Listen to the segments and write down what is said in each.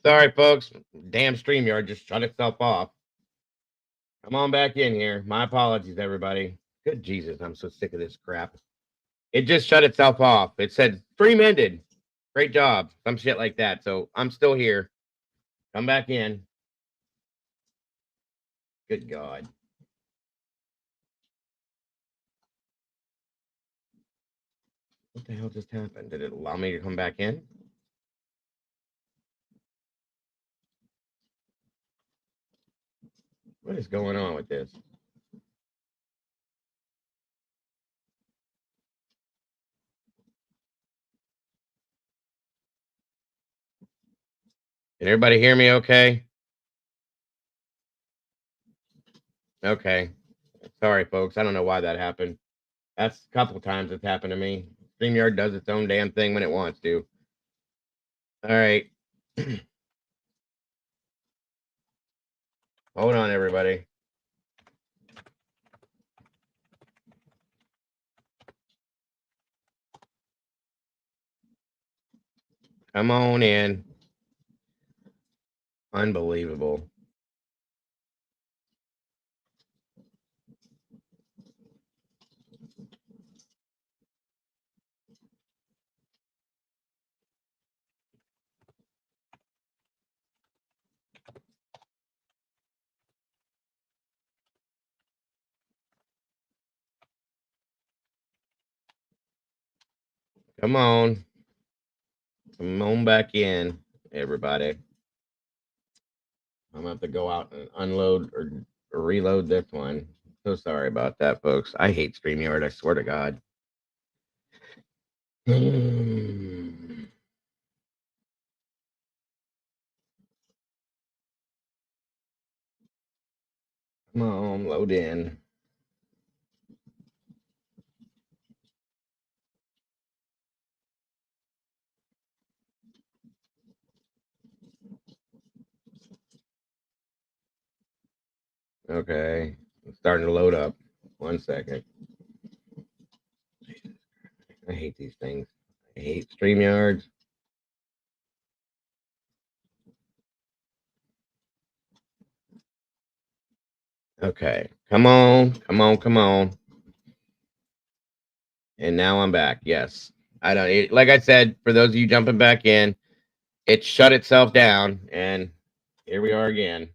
Sorry, folks. Damn StreamYard just shut itself off. Come on back in here. My apologies, everybody. Good Jesus, I'm so sick of this crap. It just shut itself off. It said stream ended. Great job. Some shit like that. So I'm still here. Come back in. Good God. What the hell just happened? Did it allow me to come back in? What is going on with this? Can everybody hear me okay? Okay. Sorry, folks. I don't know why that happened. That's a couple times it's happened to me. StreamYard does its own damn thing when it wants to. All right. Hold on, everybody. Come on in. Unbelievable. Come on. Come on back in, everybody. I'm going to have to go out and unload or reload this one. So sorry about that, folks. I hate StreamYard. I swear to God. Come on, load in. Okay. It's starting to load up. 1 second. I hate these things. I hate StreamYards. Okay. Come on. Come on. Come on. And now I'm back. Yes. I don't, like I said, for those of you jumping back in, it shut itself down. And here we are again.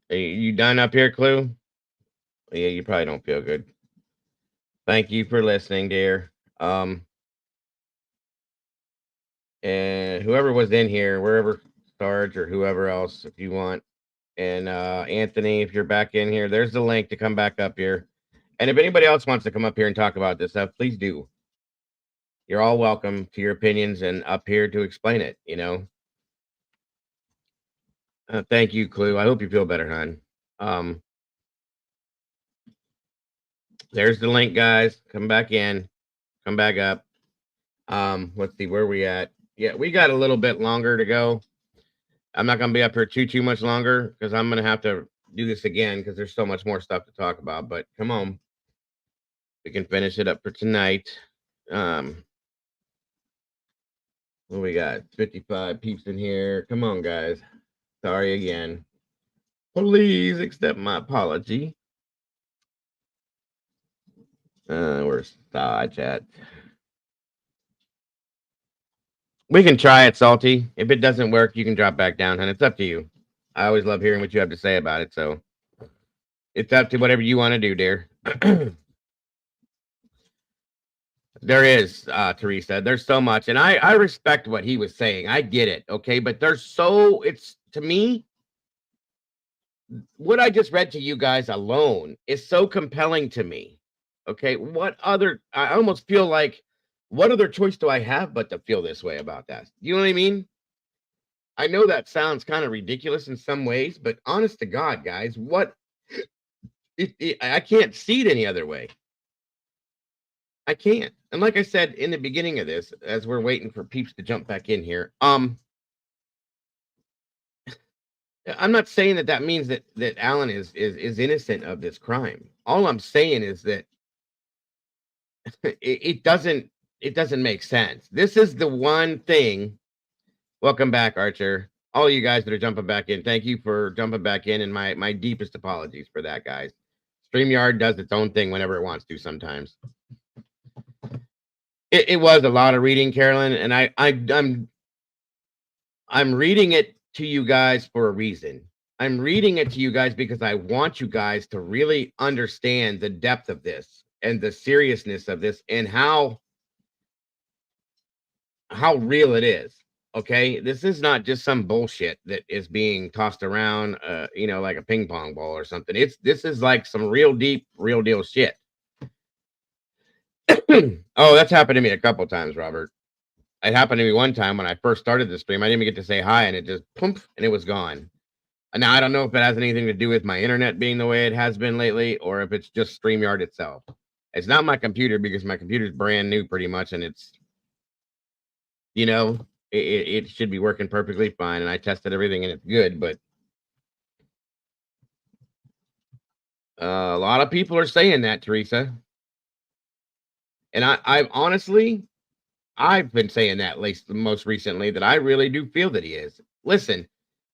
Are you done up here, Clue? Yeah, you probably don't feel good. Thank you for listening, dear. And whoever was in here, wherever Sarge or whoever else, if you want, and Anthony, if you're back in here, there's the link to come back up here. And if anybody else wants to come up here and talk about this stuff, please do. You're all welcome to your opinions and up here to explain it. Thank you, Clue. I hope you feel better, hon. There's the link, guys. Come back in. Come back up. Let's see where we at. Yeah, we got a little bit longer to go. I'm not gonna be up here too much longer because I'm gonna have to do this again because there's so much more stuff to talk about. But come on, we can finish it up for tonight. What we got? 55 peeps in here. Come on, guys. Sorry again. Please accept my apology. Where's Dodge at? We can try it, Salty. If it doesn't work, you can drop back down, and it's up to you. I always love hearing what you have to say about it, so it's up to whatever you want to do, dear. There is, Teresa. There's so much, and I respect what he was saying. I get it, okay? But it's to me, what I just read to you guys alone is so compelling to me. Okay, I almost feel like, what other choice do I have but to feel this way about that? You know what I mean? I know that sounds kind of ridiculous in some ways, but honest to God, guys, what I can't see it any other way. I can't. And like I said in the beginning of this, as we're waiting for peeps to jump back in here, I'm not saying that means that Alan is innocent of this crime. All I'm saying is that it doesn't make sense. This is the one thing. Welcome back, Archer. All you guys that are jumping back in, thank you for jumping back in, and my deepest apologies for that, guys. StreamYard does its own thing whenever it wants to sometimes. It was a lot of reading, Carolyn, and I'm reading it to you guys for a reason. I'm reading it to you guys because I want you guys to really understand the depth of this and the seriousness of this and how real it is. Okay, this is not just some bullshit that is being tossed around, like a ping pong ball or something. This is like some real deep, real deal shit. Oh, that's happened to me a couple times, Robert. It happened to me one time when I first started the stream. I didn't even get to say hi, and it just poof, and it was gone. And now I don't know if it has anything to do with my internet being the way it has been lately, or if it's just StreamYard itself. It's not my computer because my computer's brand new, pretty much, and it's, it should be working perfectly fine, and I tested everything, and it's good. But a lot of people are saying that, Teresa, and I honestly. I've been saying that, at least most recently, that I really do feel that he is. Listen,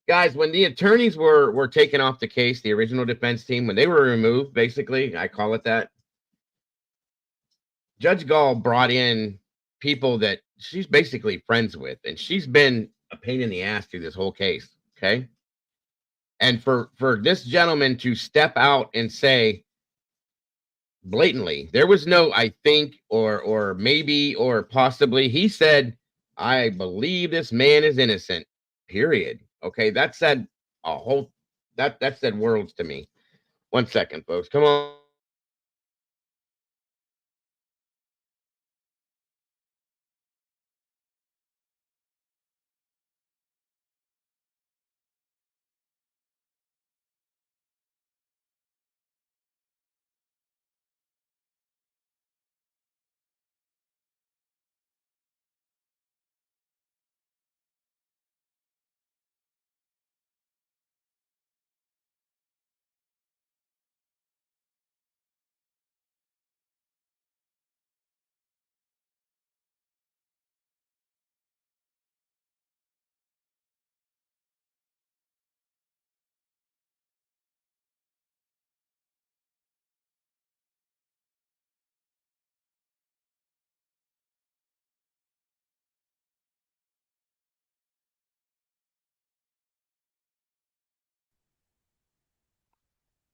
guys, when the attorneys were taken off the case, the original defense team, when they were removed, basically, I call it that, Judge Gall brought in people that she's basically friends with, and she's been a pain in the ass through this whole case, okay? And for this gentleman to step out and say, blatantly, there was no I think or maybe or possibly. He said, I believe this man is innocent, period. Okay, that said a whole that said worlds to me. 1 second, folks, come on.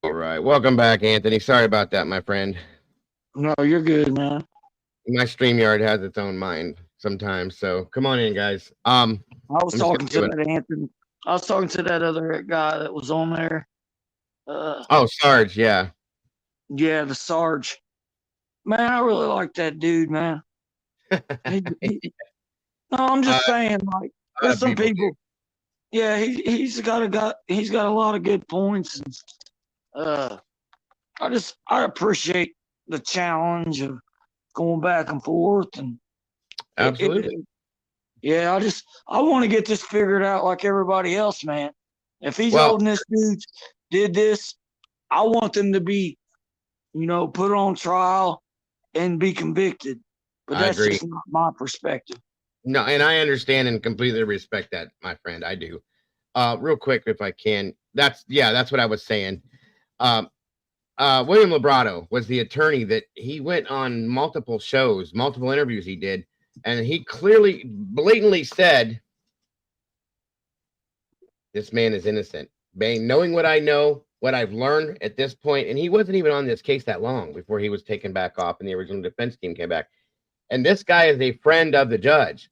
All right, welcome back, Anthony. Sorry about that, my friend. No, you're good, man. My StreamYard has its own mind sometimes, so come on in, guys. I was talking to that Anthony. I was talking to that other guy that was on there. Oh, Sarge, yeah. Yeah, the Sarge. Man, I really like that dude, man. No, I'm just saying, like, there's some people. Yeah, he's got a lot of good points. And, I appreciate the challenge of going back and forth and absolutely. I want to get this figured out like everybody else, man. If he's holding this dude did this, I want them to be, put on trial and be convicted. But that's just not my perspective. No, and I understand and completely respect that, my friend. I do. Real quick, if I can. That's what I was saying. William Librato was the attorney that he went on multiple shows, multiple interviews he did, and he clearly, blatantly said, this man is innocent. Knowing what I know, what I've learned at this point, and he wasn't even on this case that long before he was taken back off and the original defense team came back. And this guy is a friend of the judge,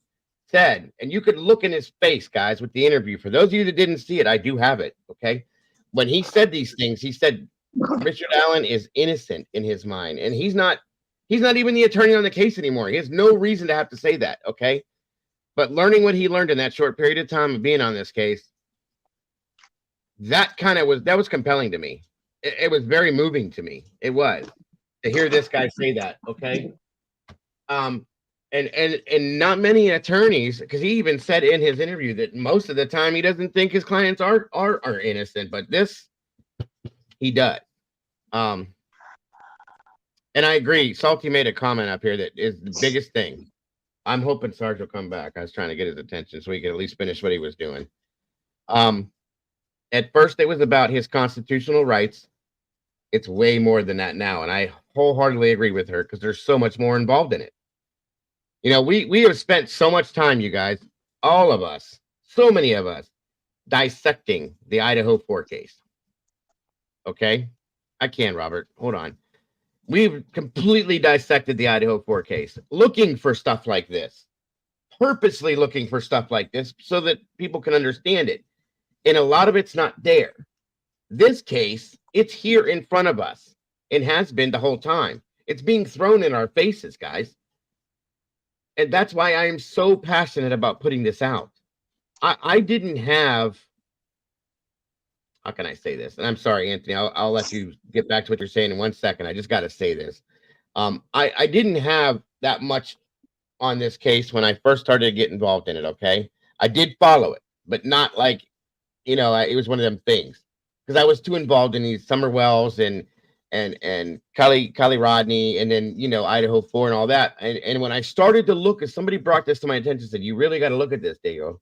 said, and you could look in his face, guys, with the interview. For those of you that didn't see it, I do have it, okay? When he said these things, he said Richard Allen is innocent in his mind, and he's not even the attorney on the case anymore. He has no reason to have to say that, okay? But learning what he learned in that short period of time of being on this case, that was compelling to me. it was very moving to me. It was to hear this guy say that. Okay. Um, and not many attorneys, because he even said in his interview that most of the time he doesn't think his clients are innocent, but this he does. Um, and I agree. Salty made a comment up here that is the biggest thing. I'm hoping Sarge will come back. I was trying to get his attention so he could at least finish what he was doing. At first, it was about his constitutional rights. It's way more than that now, and I wholeheartedly agree with her because there's so much more involved in it. You know, we have spent so much time, you guys, all of us, so many of us, dissecting the Idaho 4 case. Okay, I can, Robert. Hold on. We've completely dissected the Idaho 4 case, looking for stuff like this, purposely looking for stuff like this so that people can understand it. And a lot of it's not there. This case, it's here in front of us and has been the whole time. It's being thrown in our faces, guys. And that's why I am so passionate about putting this out. I didn't have, how can I say this? And I'm sorry, Anthony, I'll let you get back to what you're saying in 1 second. I just got to say this. I didn't have that much on this case when I first started to get involved in it, okay? I did follow it, but not like, you know, it was one of them things. Because I was too involved in these Summer Wells and Kylie Rodney, and then, you know, Idaho 4 and all that. And when I started to look, as somebody brought this to my attention, said, you really got to look at this, Diego.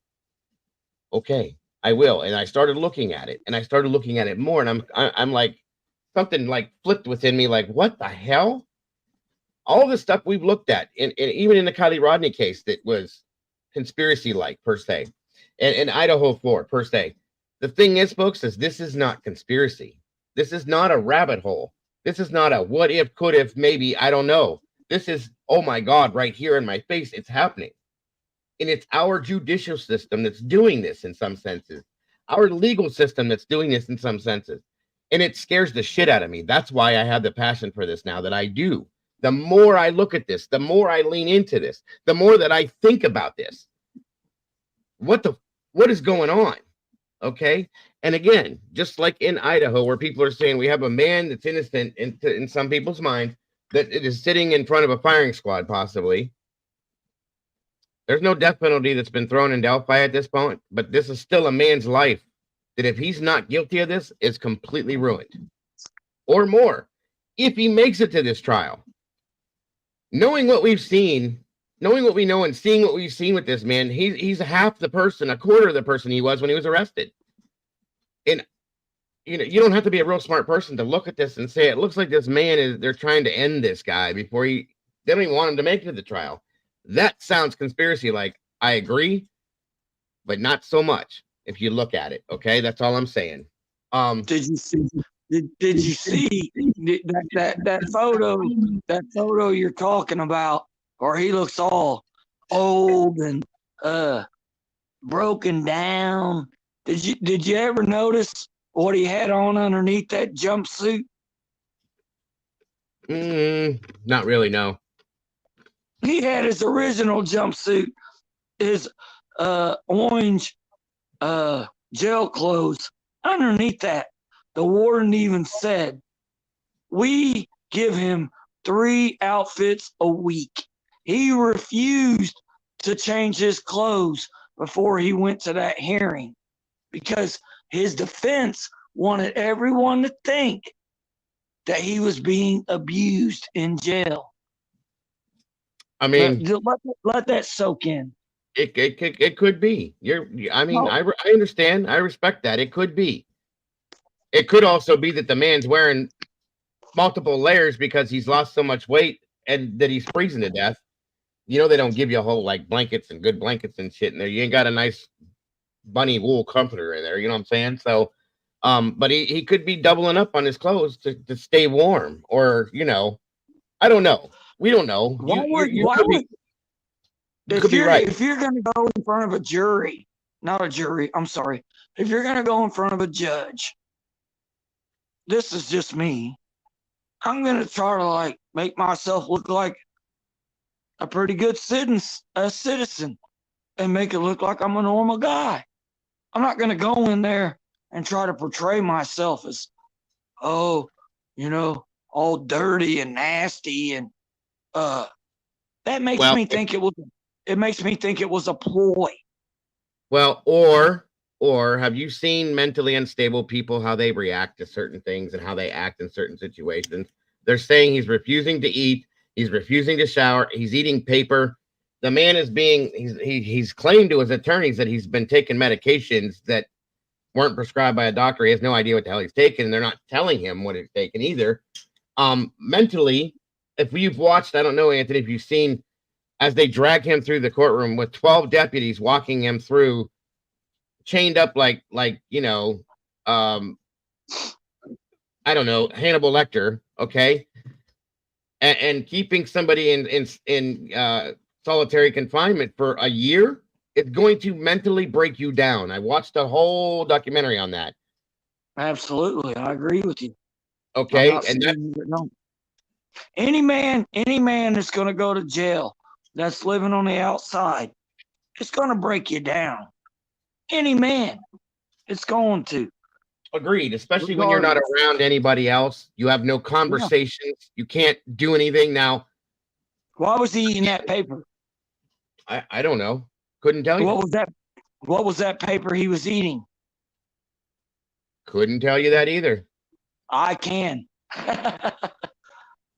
Okay, I will. And I started looking at it, and I started looking at it more, and I'm like, something like flipped within me, like, what the hell? All the stuff we've looked at, and even in the Kylie Rodney case that was conspiracy-like, per se, and Idaho 4, per se. The thing is, folks, is this is not conspiracy. This is not a rabbit hole. This is not a what if, could if, maybe, I don't know. This is, oh my God, right here in my face, it's happening. And it's our judicial system that's doing this in some senses. Our legal system that's doing this in some senses. And it scares the shit out of me. That's why I have the passion for this now that I do. The more I look at this, the more I lean into this, the more that I think about this. What is going on? Okay. And again, just like in Idaho, where people are saying we have a man that's innocent in some people's minds, that it is sitting in front of a firing squad, possibly. There's no death penalty that's been thrown in Delphi at this point, but this is still a man's life that, if he's not guilty of this, is completely ruined. Or more, if he makes it to this trial. Knowing what we've seen, knowing what we know, and seeing what we've seen with this man, he's half the person, a quarter of the person he was when he was arrested. And, you know, you don't have to be a real smart person to look at this and say, it looks like this man they're trying to end this guy before they don't even want him to make it to the trial. That sounds conspiracy-like. I agree, but not so much if you look at it. Okay, that's all I'm saying. Did you see? Did you see that photo? That photo you're talking about, or he looks all old and broken down. Did you ever notice what he had on underneath that jumpsuit? Not really, no. He had his original jumpsuit, his orange jail clothes. Underneath that, the warden even said, we give him 3 outfits a week. He refused to change his clothes before he went to that hearing because his defense wanted everyone to think that he was being abused in jail. I mean, let that soak in. It could be. I understand. I respect that. It could be. It could also be that the man's wearing multiple layers because he's lost so much weight and that he's freezing to death. You know, they don't give you a whole like blankets and good blankets and shit in there. You ain't got a nice bunny wool comforter in there. You know what I'm saying? So, but he could be doubling up on his clothes to stay warm, or, you know, I don't know. We don't know. If you're going to go in front of a jury, not a jury, I'm sorry. If you're going to go in front of a judge, this is just me. I'm going to try to like make myself look like a pretty good citizen and make it look like I'm a normal guy. I'm not going to go in there and try to portray myself as oh, all dirty and nasty, and that makes Well, me think it makes me think it was a ploy. well, or have you seen mentally unstable people, how they react to certain things and how they act in certain situations? They're saying he's refusing to eat, he's refusing to shower, he's eating paper. The man is being he's claimed to his attorneys that he's been taking medications that weren't prescribed by a doctor. He has no idea what the hell he's taking, and they're not telling him what he's taking either. Mentally, if you've watched, I don't know, Anthony, if you've seen as they drag him through the courtroom with 12 deputies walking him through, chained up like um, I don't know, Hannibal Lecter, okay, and keeping somebody in solitary confinement for a year. It's going to mentally break you down. I watched a whole documentary on that. Absolutely, I agree with you. Okay, and that, No. Any man that's going to go to jail, that's living on the outside, it's going to break you down. Any man, it's going to. agreed, especially when you're not around anybody else. You have no conversations. Yeah. You can't do anything. Now, why was he eating that paper? I don't know. Couldn't tell you. What was that paper he was eating? Couldn't tell you that either. I can.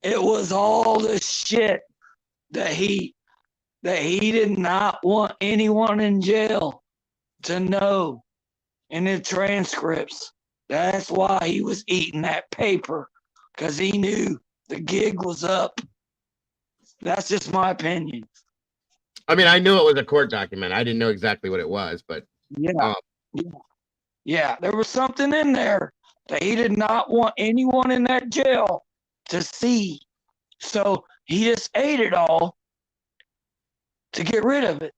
It was all the shit that he did not want anyone in jail to know in the transcripts. That's why he was eating that paper, because he knew the gig was up. That's just my opinion. I mean, I knew it was a court document. I didn't know exactly what it was, but yeah, there was something in there that he did not want anyone in that jail to see. So he just ate it all to get rid of it.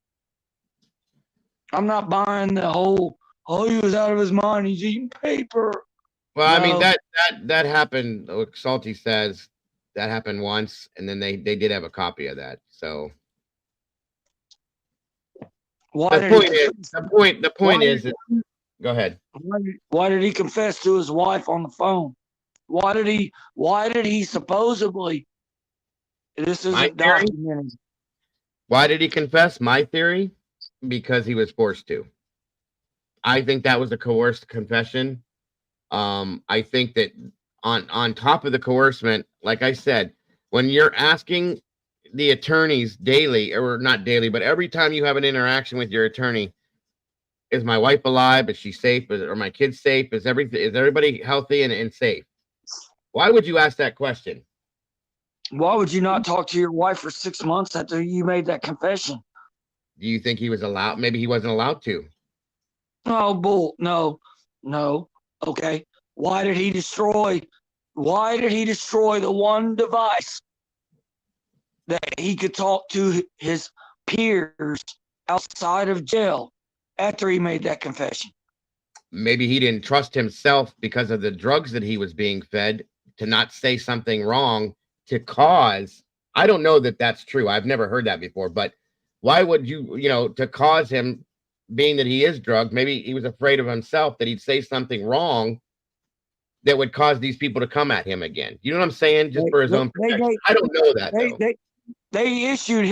I'm not buying the whole, he was out of his mind, he's eating paper. Well, no. I mean, that happened, Salty says that happened once, and then they did have a copy of that. So the point is go ahead. Why did he confess to his wife on the phone? Why did he supposedly, this is documented. Why did he confess? My theory, because he was forced to. I think that was a coerced confession. I think that on top of the coercement, like I said, when you're asking the attorneys daily, or not daily, but every time you have an interaction with your attorney, is my wife alive? Is she safe? Are my kids safe? Is everybody healthy and safe? Why would you ask that question? Why would you not talk to your wife for 6 months after you made that confession? Do you think he was allowed? Maybe he wasn't allowed to. Oh, bull. No. Okay. Why did he destroy the one device that he could talk to his peers outside of jail after he made that confession? Maybe he didn't trust himself because of the drugs that he was being fed to not say something wrong to cause. I don't know that that's true. I've never heard that before, but why would you to cause him, being that he is drugged, maybe he was afraid of himself that he'd say something wrong that would cause these people to come at him again. You know what I'm saying? Just for his own protection. I don't know that. They issued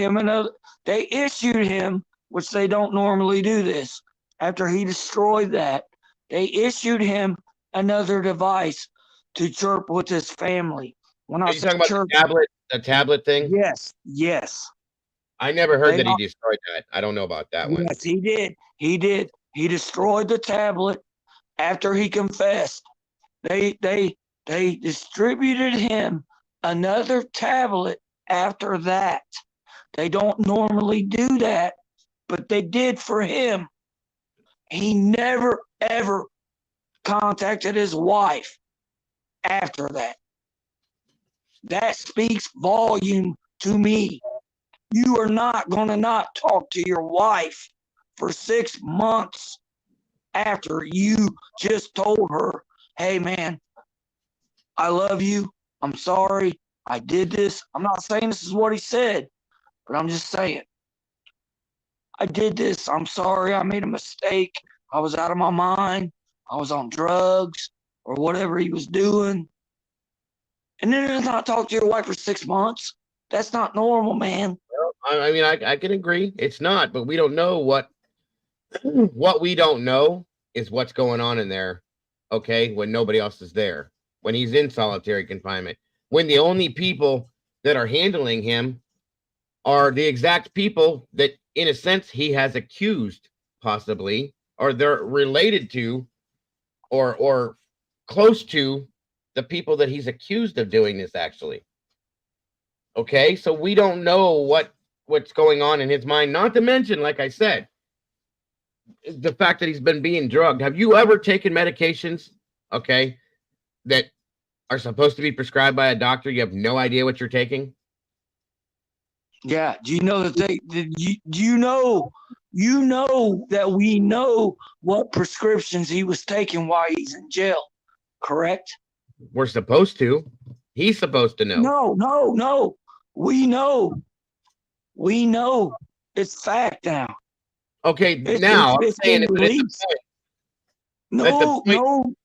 him, which they don't normally do this, after he destroyed that, they issued him another device to chirp with his family. When Are you talking about the tablet thing? Yes. I never heard that he destroyed that. I don't know about that one. Yes, he did. He destroyed the tablet after he confessed. They distributed him another tablet after that. They don't normally do that, but they did for him. He never, ever contacted his wife after that. That speaks volume to me. You are not going to not talk to your wife for 6 months after you just told her, hey, man, I love you. I'm sorry. I did this. I'm not saying this is what he said, but I'm just saying, I did this. I'm sorry. I made a mistake. I was out of my mind. I was on drugs. or whatever he was doing, and then does not talk to your wife for 6 months. That's not normal, man. I mean, I can agree. It's not, but we don't know what we don't know is what's going on in there. Okay, when nobody else is there, when he's in solitary confinement, when the only people that are handling him are the exact people that, in a sense, he has accused, possibly, or they're related to, or close to the people that he's accused of doing this. Actually, okay, so we don't know what's going on in his mind. Not to mention, like I said, the fact that he's been being drugged. Have you ever taken medications, okay, that are supposed to be prescribed by a doctor? You have no idea what you're taking. Yeah. Do you know that you know that we know what prescriptions he was taking while he's in jail, correct? We're supposed to. He's supposed to know. No. We know. We know. It's fact now. Okay, now I'm It's saying been it, but at the released. point, at the point,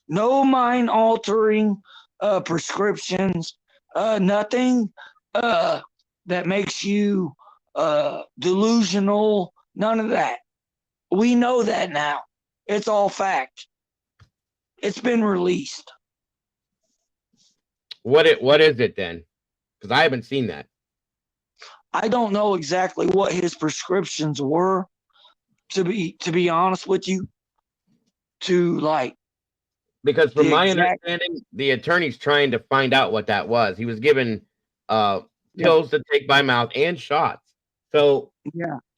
No mind altering prescriptions, nothing that makes you delusional, none of that. We know that now. It's all fact. It's been released. what is it then? Because I haven't seen that. I don't know exactly what his prescriptions were, to be honest with you. To like, Because from my understanding, the attorney's trying to find out what that was. He was given pills to take by mouth and shots. So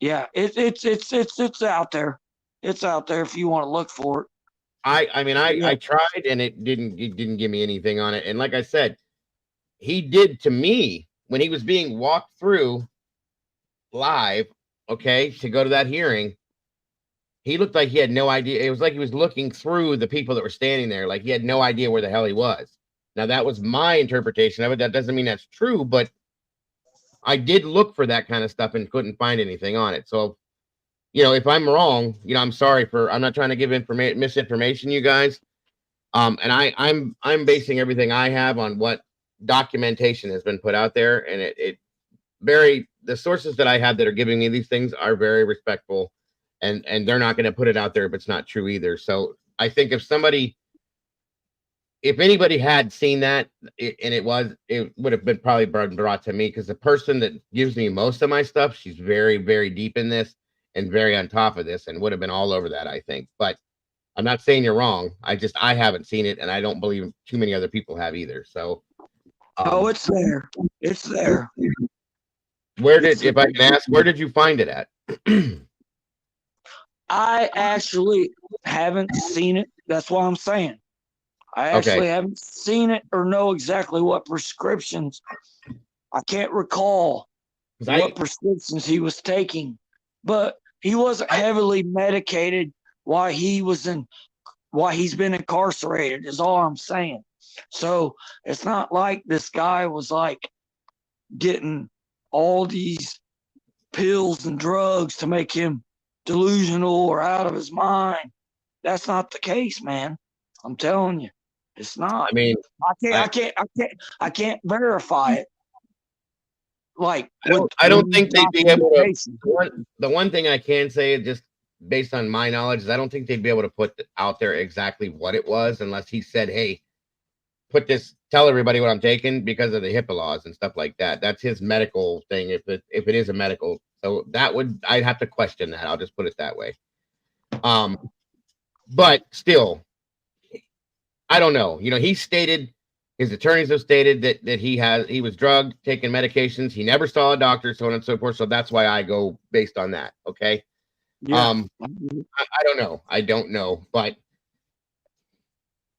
yeah, it's out there. It's out there if you want to look for it. I mean, I tried and it didn't give me anything on it. And like I said, he did to me when he was being walked through live, okay, to go to that hearing. He looked like he had no idea. It was like he was looking through the people that were standing there, like he had no idea where the hell he was. Now, that was my interpretation of it. That doesn't mean that's true, but I did look for that kind of stuff and couldn't find anything on it. So, if I'm wrong, I'm sorry I'm not trying to give misinformation, you guys. And I'm basing everything I have on what documentation has been put out there, and the sources that I have that are giving me these things are very respectful, and they're not going to put it out there if it's not true either. So I think if anybody had seen that, it would have been probably brought to me, because the person that gives me most of my stuff, she's very, very deep in this and very on top of this, and would have been all over that, I think. But I'm not saying you're wrong. I haven't seen it, and I don't believe too many other people have either. So, it's there. It's there. If I can ask, where did you find it at? I actually haven't seen it. That's what I'm saying. I actually haven't seen it or know exactly what prescriptions. I can't recall what prescriptions he was taking, but he wasn't heavily medicated while he's been incarcerated, is all I'm saying. So it's not like this guy was like getting all these pills and drugs to make him delusional or out of his mind. That's not the case, man. I'm telling you, it's not. I mean, I can't verify it. Like, I don't think they'd be able to. The one thing I can say, just based on my knowledge, is I don't think they'd be able to put out there exactly what it was, unless he said, "Hey, tell everybody what I'm taking," because of the HIPAA laws and stuff like that. That's his medical thing. If it is a medical, so I'd have to question that. I'll just put it that way. But still, I don't know. His attorneys have stated that he was drugged, taking medications. He never saw a doctor, so on and so forth. So that's why I go based on that. Okay. Yeah. I don't know. I don't know. But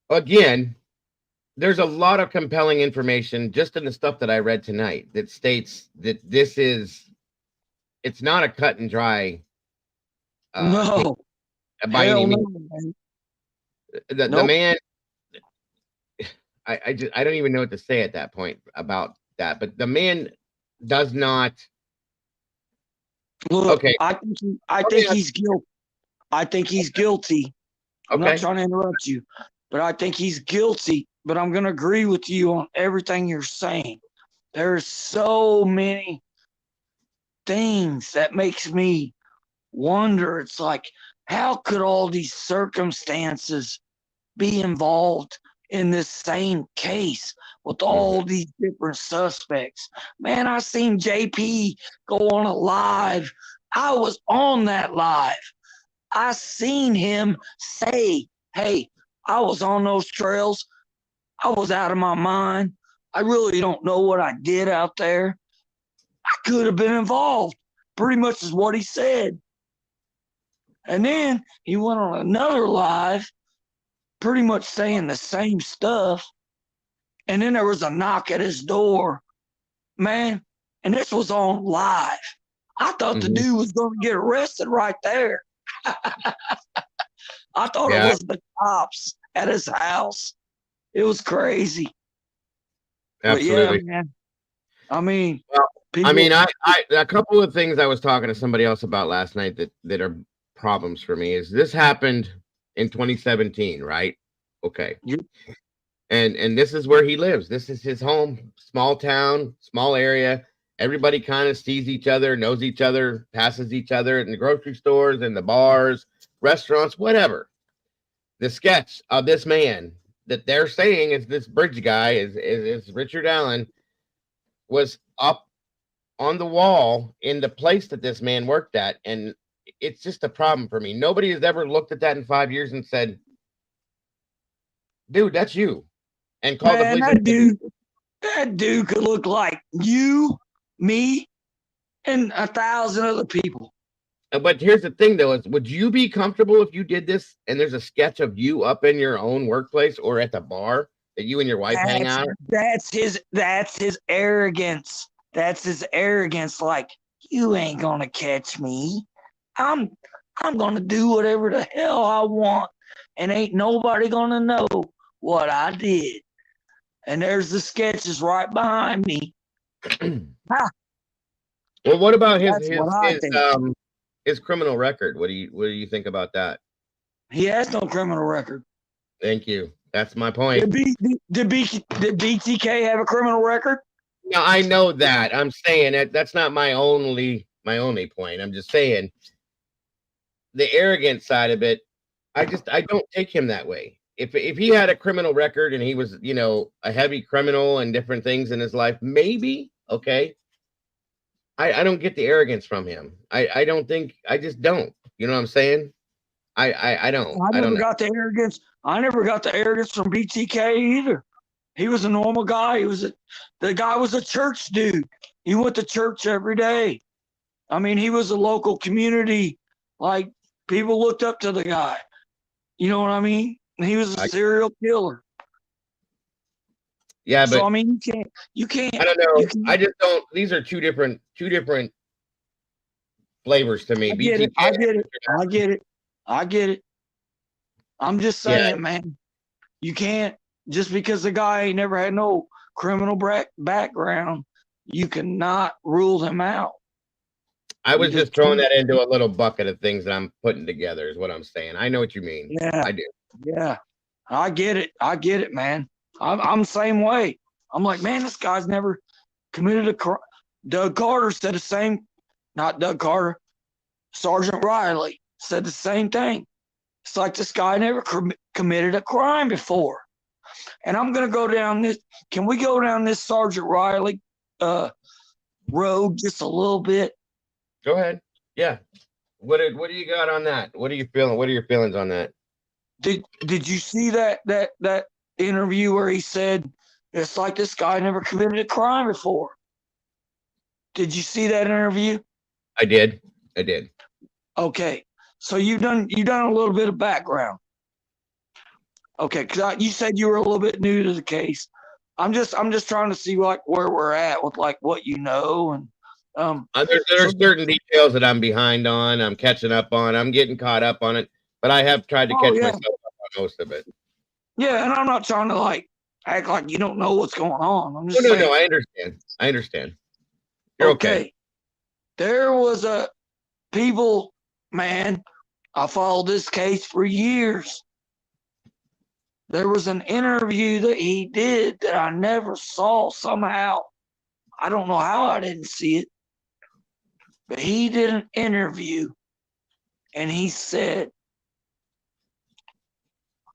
again, there's a lot of compelling information just in the stuff that I read tonight that states that it's not a cut and dry. No. By any means. The man, I don't even know what to say at that point about that, but the man does not. Look, okay. I think he's guilty. I think he's guilty. I'm not trying to interrupt you. but I think he's guilty. But I'm going to agree with you on everything you're saying. There's so many things that makes me wonder. It's like, how could all these circumstances be involved in this same case with all these different suspects? Man, I seen JP go on a live. I was on that live. I seen him say, hey, I was on those trails. I was out of my mind. I really don't know what I did out there. I could have been involved. Pretty much is what he said. And then he went on another live, pretty much saying the same stuff. And then there was a knock at his door, man. And this was on live. I thought the dude was going to get arrested right there. I thought it was the cops at his house. It was crazy. Absolutely. But yeah, man. I mean, I a couple of things I was talking to somebody else about last night that are problems for me is this happened in 2017, right? Okay. Yep. And this is where he lives. This is his home, small town, small area. Everybody kind of sees each other, knows each other, passes each other in the grocery stores, in the bars, restaurants, whatever. The sketch of this man that they're saying is this bridge guy is Richard Allen was up on the wall in the place that this man worked at. And it's just a problem for me. Nobody has ever looked at that in 5 years and said, dude, that's you. And called the police. That dude could look like you, me, and 1,000 other people. But here's the thing, though, is would you be comfortable if you did this and there's a sketch of you up in your own workplace or at the bar that you and your wife hang out? That's his arrogance. That's his arrogance. Like, you ain't gonna catch me. I'm gonna do whatever the hell I want, and ain't nobody gonna know what I did. And there's the sketches right behind me. Well, what about his criminal record? What do you think about that? He has no criminal record. Thank you. That's my point. Did BTK have a criminal record? No, I know that. I'm saying that's not my only point. I'm just saying the arrogant side of it. I don't take him that way. If he had a criminal record and he was, a heavy criminal and different things in his life, maybe, okay. I don't get the arrogance from him. I don't think, I just don't. You know what I'm saying? I don't. I never got the arrogance. I never got the arrogance from BTK either. He was a normal guy. The guy was a church dude. He went to church every day. I mean, he was a local community. Like, people looked up to the guy. You know what I mean? He was a serial killer. Yeah, but so I mean, you can't. I don't know. I just don't. These are two different flavors to me. I get it. I'm just saying, man. You can't, just because the guy ain't never had no criminal background, you cannot rule him out. I was just throwing that into a little bucket of things that I'm putting together, is what I'm saying. I know what you mean. Yeah, I do. Yeah, I get it, man. I'm the same way. I'm like, man, this guy's never committed a crime. Doug Carter said the same. Not Doug Carter. Sergeant Riley said the same thing. It's like this guy never committed a crime before. And I'm going to go down this. Can we go down this Sergeant Riley road just a little bit? Go ahead. Yeah. What do you got on that? What are you feeling? What are your feelings on that? Did you see that interview where he said it's like this guy never committed a crime before? Did you see that interview? I did. Okay, so you done a little bit of background. Okay, because you said you were a little bit new to the case. I'm just trying to see like where we're at with like what you know, and there's certain details that I'm behind on. I'm catching up on. I'm getting caught up on it, but I have tried to catch myself up on most of it. Yeah, and I'm not trying to like act like you don't know what's going on. I'm just saying. No, I understand. You're okay. There was man, I followed this case for years. There was an interview that he did that I never saw somehow. I don't know how I didn't see it, but he did an interview and he said,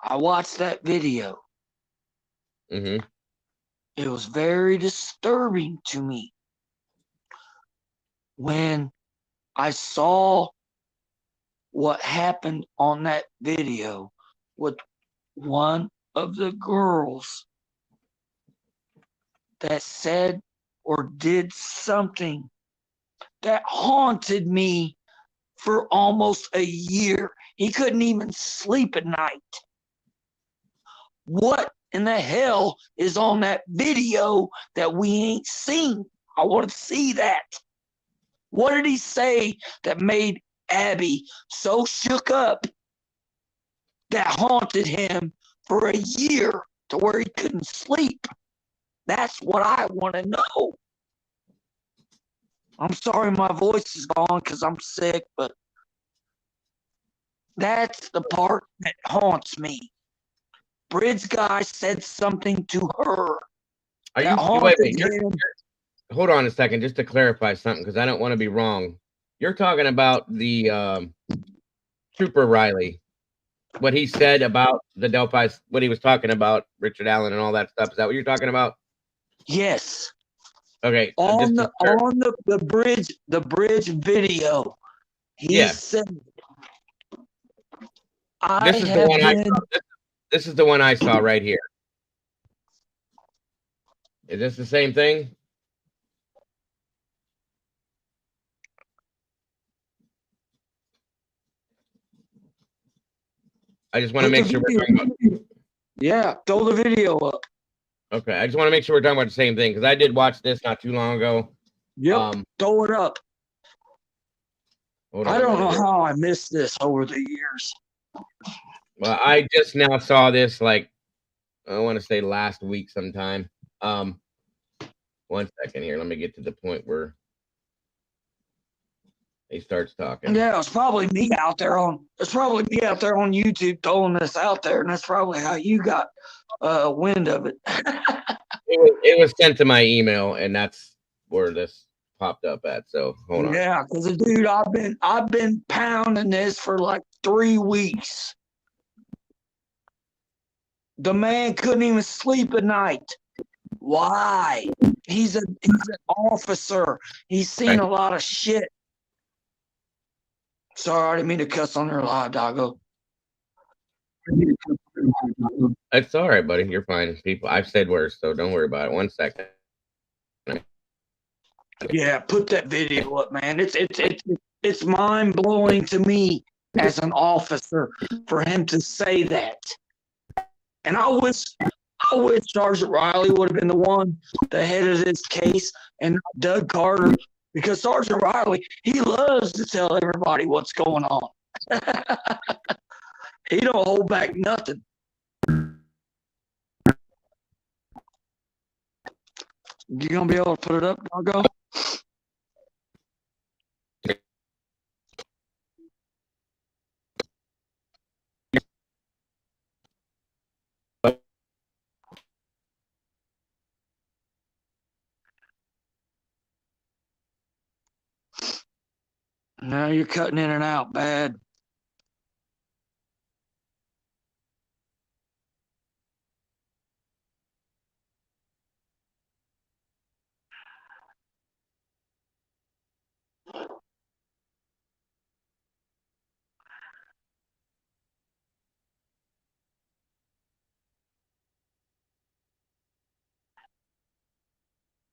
I watched that video. Mm-hmm. It was very disturbing to me when I saw what happened on that video with one of the girls that said or did something that haunted me for almost a year. He couldn't even sleep at night. What in the hell is on that video that we ain't seen? I want to see that. What did he say that made Abby so shook up that haunted him for a year to where he couldn't sleep? That's what I want to know. I'm sorry my voice is gone because I'm sick, but that's the part that haunts me. Bridge guy said something to her Are that you haunted wait, him. hold on a second just to clarify something because I don't want to be wrong. You're talking about the Trooper Riley, what he said about the Delphi, what he was talking about, Richard Allen and all that stuff. Is that what you're talking about? Yes. Okay. On the bridge video, he said, I This is the have one been. this is the one I saw right here. Is this the same thing? I just want to make sure we're talking about. Yeah, throw the video up. Okay, I just want to make sure we're talking about the same thing because I did watch this not too long ago. Yep, throw it up. Hold I on, don't know buddy. how I missed this over the years. Well, I just now saw this like I want to say last week sometime. 1 second here. Let me get to the point where he starts talking. Yeah, it's probably me out there on YouTube throwing this out there, and that's probably how you got wind of it. It was sent to my email, and that's where this popped up at. So hold on. Yeah, because dude, I've been pounding this for like 3 weeks. The man couldn't even sleep at night. Why? He's an officer. He's seen a lot of shit. Sorry, I didn't mean to cuss on your live, doggo. It's all right, buddy. You're fine. People, I've said worse, so don't worry about it. 1 second. Yeah, put that video up, man. It's mind blowing to me as an officer for him to say that. And I wish Sergeant Riley would have been the one, the head of this case, and not Doug Carter, because Sergeant Riley, he loves to tell everybody what's going on. He don't hold back nothing. You gonna be able to put it up, doggo? No, you're cutting in and out bad.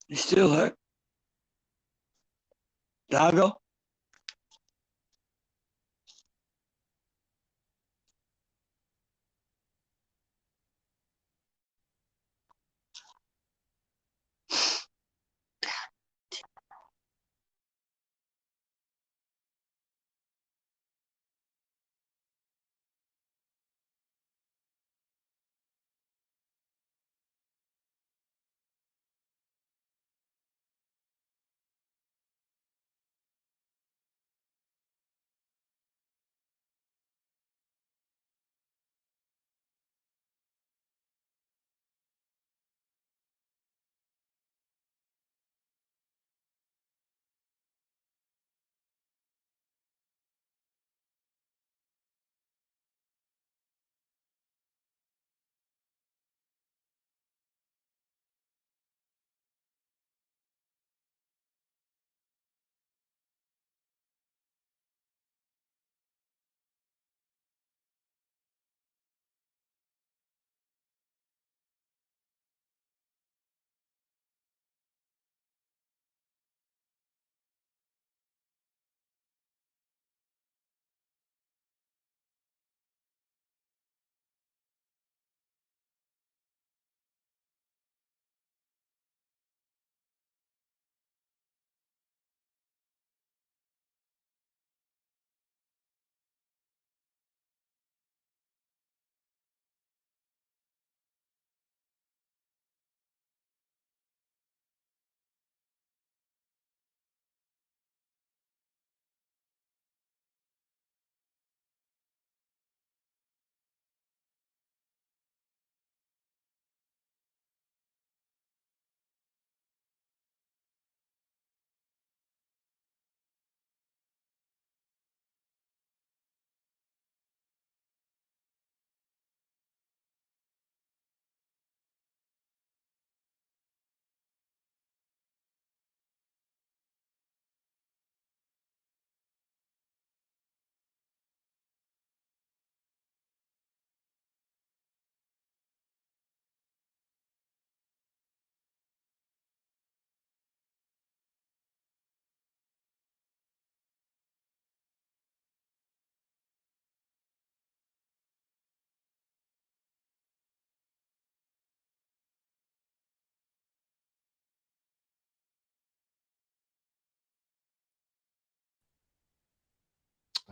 You still there? Doggo?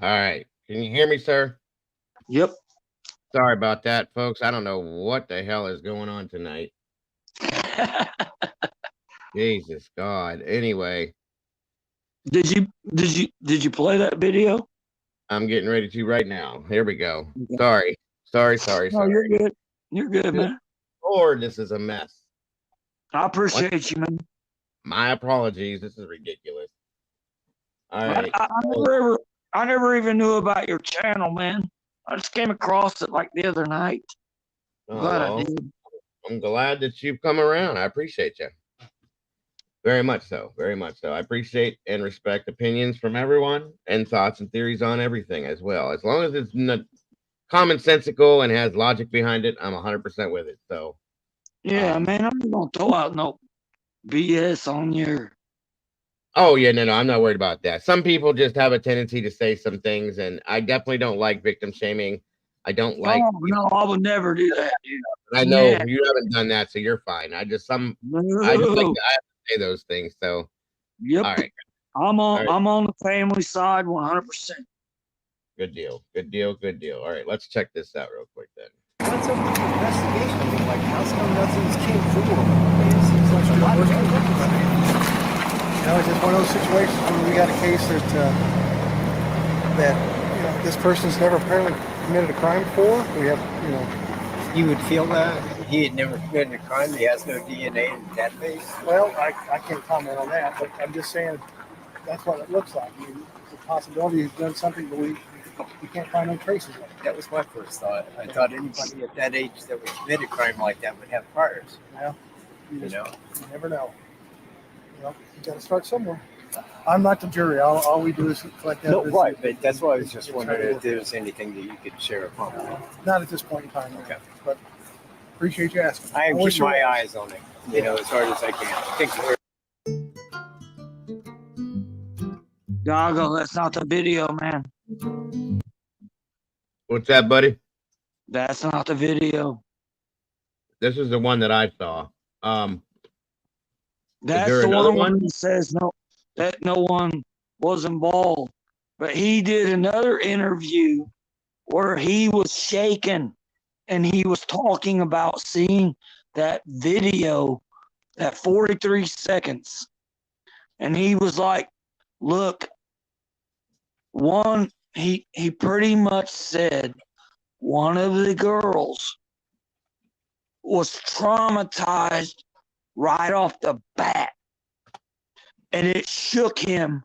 All right. Can you hear me, sir? Yep. Sorry about that, folks. I don't know what the hell is going on tonight. Jesus God. Anyway, did you play that video? I'm getting ready to right now. Here we go. Okay. Sorry. No, you're good. You're good, Good man. Lord, this is a mess. I What? appreciate you, man. My apologies. This is ridiculous. All right. I never even knew about your channel, man. I just came across it like the other night. Oh, Glad I well, did. I'm glad that you've come around. I appreciate you. Very much so. Very much so. I appreciate and respect opinions from everyone and thoughts and theories on everything as well. As long as it's not commonsensical and has logic behind it, I'm 100% with it. So, Yeah, man, I'm not gonna throw out no BS on your. oh yeah, no, I'm not worried about that. Some people just have a tendency to say some things, and I definitely don't like victim shaming. I don't like. Oh no, I would never do that, dude. I know Yeah, you haven't done that, so you're fine. I just like no. I have to say those things. So, Yep, all right, I'm all on. right, I'm on the family side, 100%. good deal, good deal, good deal. All right, let's check this out real quick then. What's up with the investigation? I mean, like, how come nothing's came forward? It seems like a lot of It's just one of those situations when we got a case that this person's never apparently committed a crime before. We have You would feel that he had never committed a crime. He has no DNA in the database. well, I can't comment on that, but I'm just saying that's what it looks like. I mean, the possibility he's done something, but we can't find no traces of it. That was my first thought. I thought anybody at that age that would commit a crime like that would have priors. Well, You know, you never know. You got to start somewhere. I'm not the jury. All we do is collect no, evidence. right? But that's why I was just wondering if there was anything that you could share upon. Not at this point in time. Okay. But appreciate you asking. I wish keep my there was. eyes on it, as hard as I can. Thank you. Doggo, that's not the video, man. What's that, buddy? That's not the video. This is the one that I saw. That's there the another one one? that says that no one was involved. But he did another interview where he was shaken and he was talking about seeing that video, that 43 seconds. And he was like, look, he pretty much said one of the girls was traumatized right off the bat. And it shook him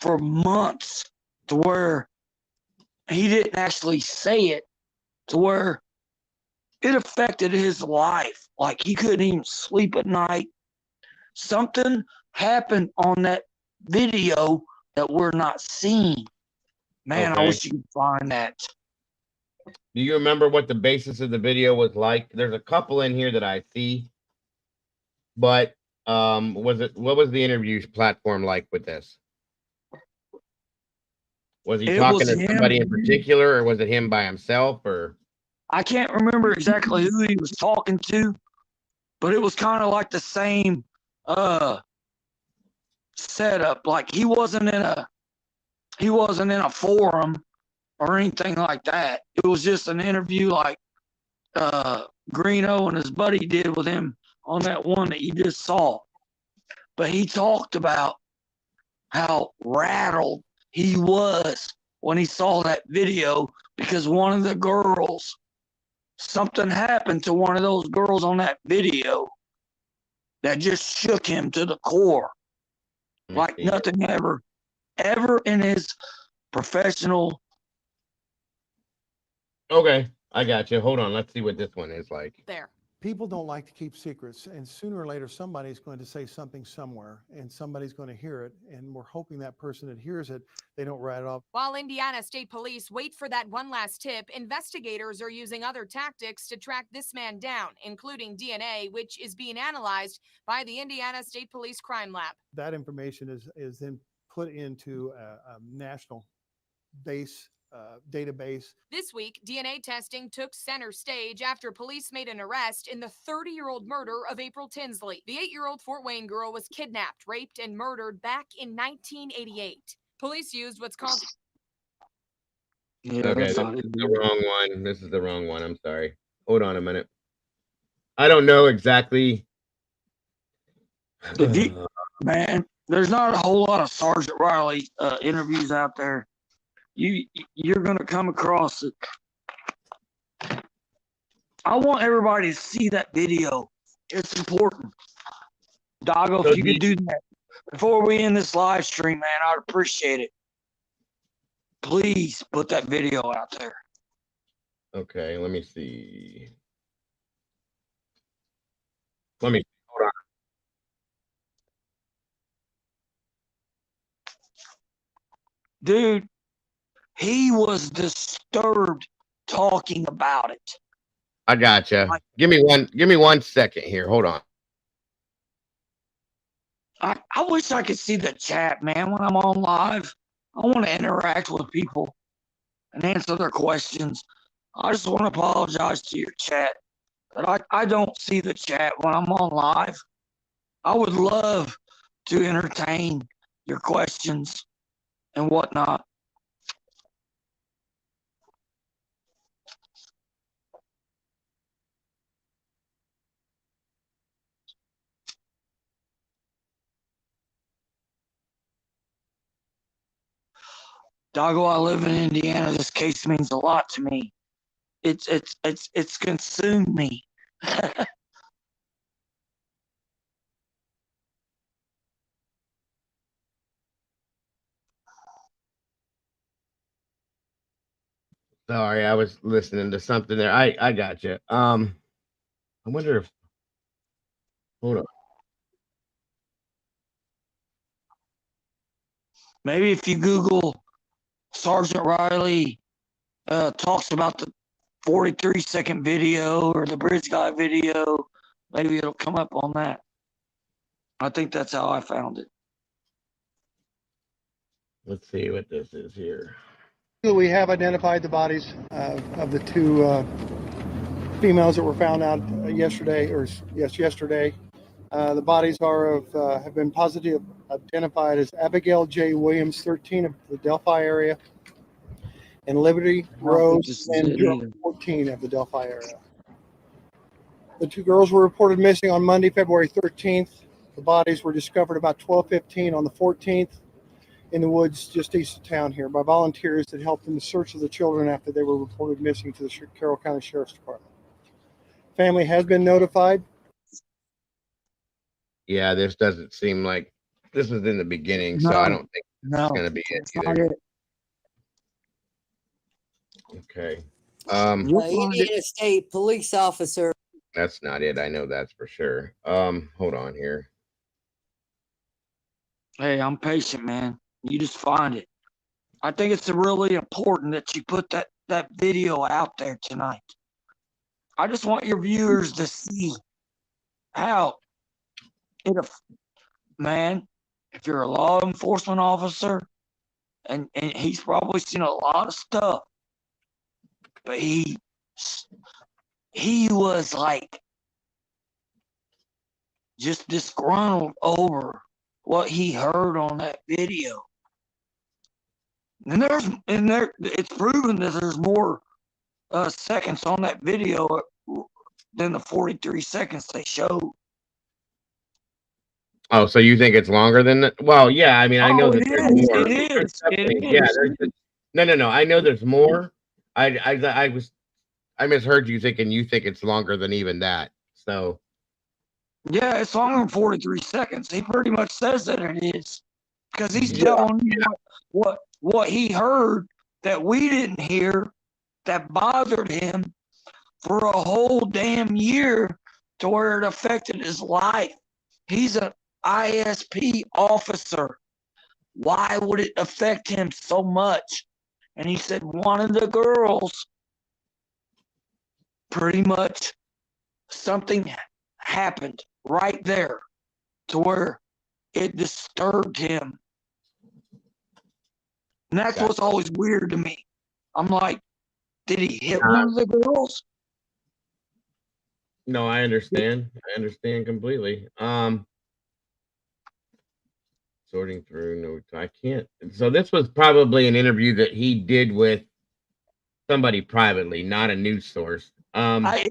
for months to where he didn't actually say it, to where it affected his life. Like he couldn't even sleep at night. Something happened on that video that we're not seeing. Man, Okay. I wish you could find that. Do you remember what the basis of the video was like? There's a couple in here that I see, but what was the interview platform like with this? Was he talking to somebody in particular, or was it him by himself? Or I can't remember exactly who he was talking to, but it was kind of like the same setup. Like he wasn't in a forum or anything like that. It was just an interview like Greeno and his buddy did with him on that one that you just saw. But he talked about how rattled he was when he saw that video because one of the girls, something happened to one of those girls on that video that just shook him to the core. Like nothing ever in his professional. Okay, I got you. Hold on, let's see what this one is like. There. People don't like to keep secrets, and sooner or later somebody's going to say something somewhere, and somebody's going to hear it, and we're hoping that person that hears it, they don't write it off. While Indiana State Police wait for that one last tip, investigators are using other tactics to track this man down, including DNA, which is being analyzed by the Indiana State Police Crime Lab. That information is then put into a national database. This week, DNA testing took center stage after police made an arrest in the 30-year-old murder of April Tinsley. The 8-year-old Fort Wayne girl was kidnapped, raped, and murdered back in 1988. Police used what's called Yeah, Okay, that's this not is it. the wrong one. This is the wrong one. I'm sorry. Hold on a minute. I don't know exactly. If you, man, there's not a whole lot of Sergeant Riley interviews out there. You're gonna come across it. I want everybody to see that video. It's important. Doggo, So if you could do that before we end this live stream, man, I'd appreciate it. Please put that video out there. Okay, let me see. Hold on. Dude, he was disturbed talking about it. I gotcha. Give me 1 second here. Hold on. I wish I could see the chat, man, when I'm on live. I want to interact with people and answer their questions. I just want to apologize to your chat that I don't see the chat when I'm on live. I would love to entertain your questions and whatnot. Doggo, I live in Indiana. This case means a lot to me. It's consumed me. Sorry, I was listening to something there. I gotcha. I wonder if. Hold on. Maybe if you Google Sergeant Riley talks about the 43-second video or the bridge guy video, maybe it'll come up on that. I think that's how I found it. Let's see what this is here. We have identified the bodies of the two females that were found out yesterday. The bodies have been positively identified as Abigail J. Williams, 13, of the Delphi area, and Liberty Rose and 14 of the Delphi area. The two girls were reported missing on Monday, February 13th. The bodies were discovered about 12:15 on the 14th in the woods just east of town here by volunteers that helped in the search of the children after they were reported missing to the Carroll County Sheriff's Department. Family has been notified. Yeah, this doesn't seem like this was in the beginning, so I don't think it's going to be it either. Okay. Indiana State police officer. That's not it. I know that's for sure. Hold on here. Hey, I'm patient, man. You just find it. I think it's really important that you put that video out there tonight. I just want your viewers to see how man, if you're a law enforcement officer, and he's probably seen a lot of stuff, but he was like just disgruntled over what he heard on that video. And it's proven that there's more seconds on that video than the 43 seconds they showed. Oh, so you think it's longer than that? Well, yeah. I mean, I know that there's more. It is. Yeah. No. I know there's more. I misheard you thinking you think it's longer than even that. So. Yeah, it's longer than 43 seconds. He pretty much says that it is, because he's telling you what he heard that we didn't hear, that bothered him for a whole damn year to where it affected his life. He's an ISP officer. Why would it affect him so much? And he said one of the girls, pretty much something happened right there to where it disturbed him. And that's what's always weird to me. I'm like, did he hit one of the girls? No, I understand. I understand completely. Sorting through notes. I can't. So this was probably an interview that he did with somebody privately, not a news source. I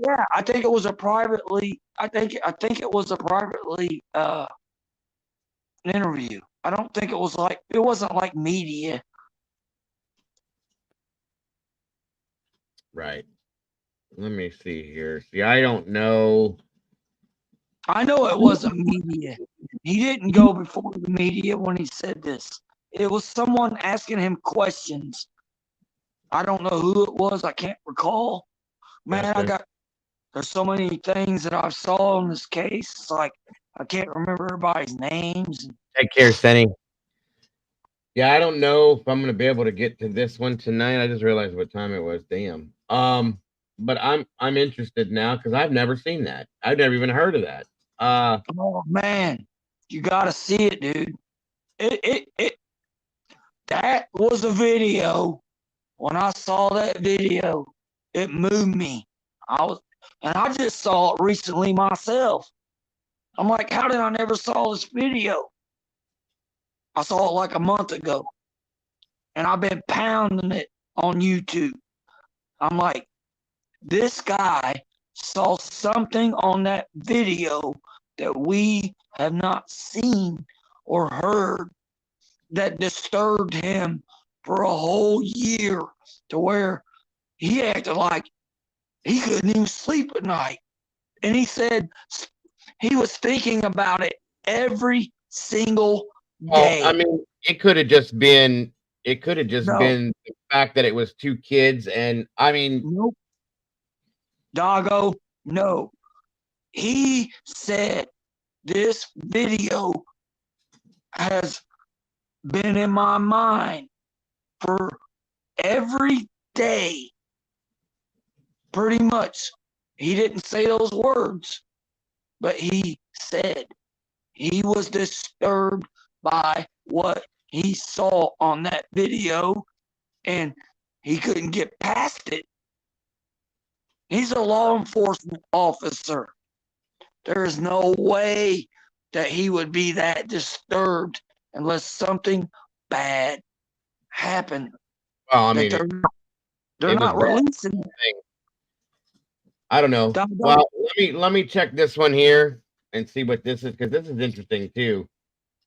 think it was a privately. I think it was a privately interview. I don't think it wasn't like media. Right. Let me see here. See, I don't know. I know it wasn't media. He didn't go before the media when he said this. It was someone asking him questions. I don't know who it was. I can't recall. Man, Gotcha. there's so many things that I saw in this case. It's like I can't remember everybody's names. Take care, Senny. Yeah, I don't know if I'm gonna be able to get to this one tonight. I just realized what time it was. Damn. But I'm interested now because I've never seen that. I've never even heard of that. Oh man, you gotta see it, dude. That was a video. When I saw that video, it moved me. I just saw it recently myself. I'm like, how did I never saw this video? I saw it like a month ago, and I've been pounding it on YouTube. I'm like, this guy saw something on that video that we have not seen or heard that disturbed him for a whole year to where he acted like he couldn't even sleep at night. And he said he was thinking about it every single day. I mean, it could have just been No. the fact that it was two kids, and I mean, Nope. Doggo, no. He said this video has been in my mind for every day. Pretty much. He didn't say those words, but he said he was disturbed by what he saw on that video and he couldn't get past it. He's a law enforcement officer. There is no way that he would be that disturbed unless something bad happened. well, I mean, they're not releasing it. I don't know. Well, let me check this one here and see what this is, because this is interesting too.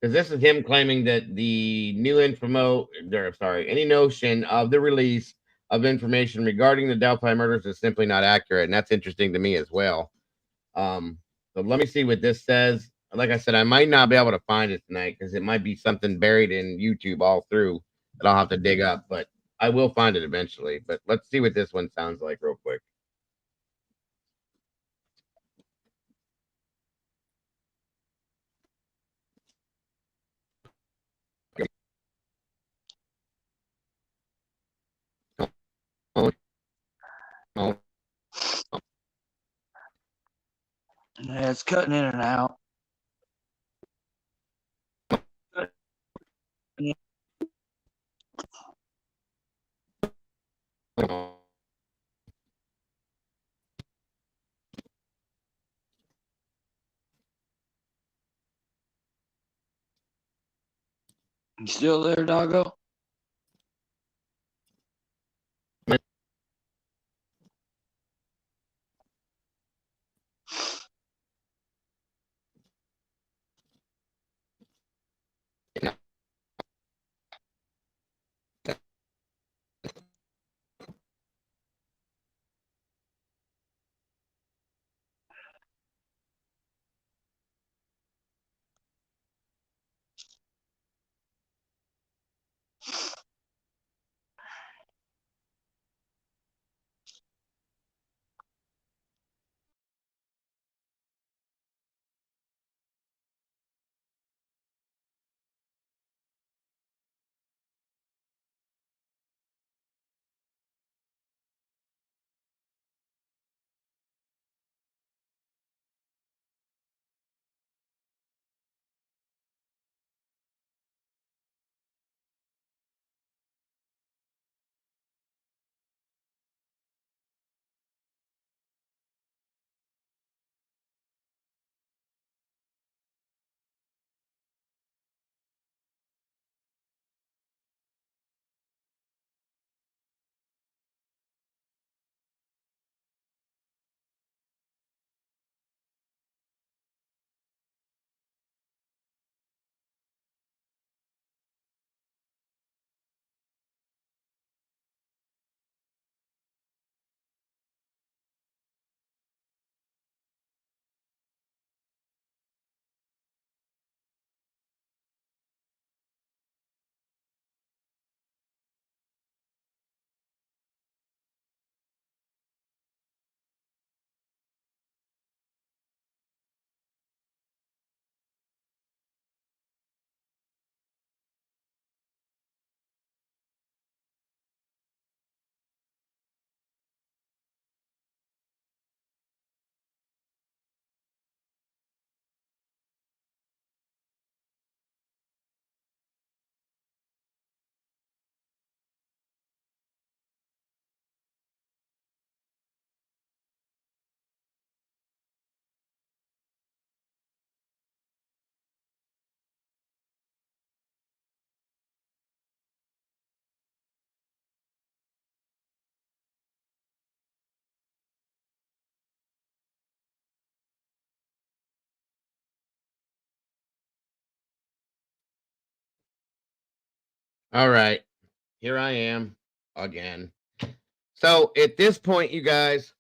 Because this is him claiming that the new any notion of the release of information regarding the Delphi murders is simply not accurate, and that's interesting to me as well. So let me see what this says. Like I said, I might not be able to find it tonight because it might be something buried in YouTube all through that I'll have to dig up, but I will find it eventually. But let's see what this one sounds like real quick. Yeah, it's cutting in and out. You still there, Doggo? All right. Here I am again. So at this point, you guys,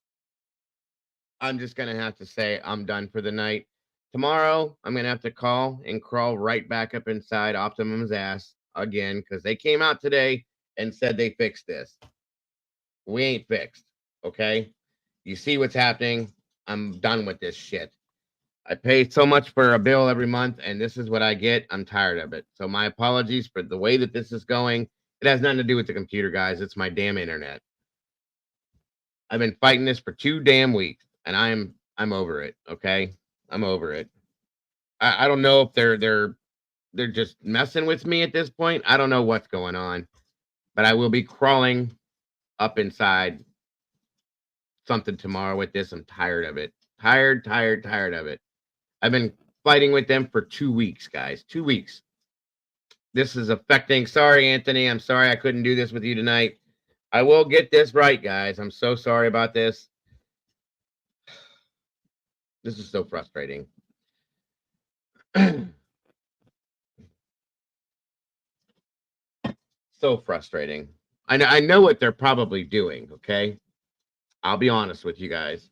I'm just going to have to say I'm done for the night. Tomorrow, I'm going to have to call and crawl right back up inside Optimum's ass again because they came out today and said they fixed this. We ain't fixed. Okay. You see what's happening. I'm done with this shit. I pay so much for a bill every month, and this is what I get. I'm tired of it. So my apologies for the way that this is going. It has nothing to do with the computer, guys. It's my damn internet. I've been fighting this for 2 damn weeks, and I'm over it. Okay, I'm over it. I don't know if they're just messing with me at this point. I don't know what's going on, but I will be crawling up inside something tomorrow with this. I'm tired of it. Tired of it. I've been fighting with them for 2 weeks, guys. 2 weeks. This is affecting. Sorry, Anthony. I'm sorry I couldn't do this with you tonight. I will get this right, guys. I'm so sorry about this. This is so frustrating. So frustrating. I know what they're probably doing, okay? I'll be honest with you guys.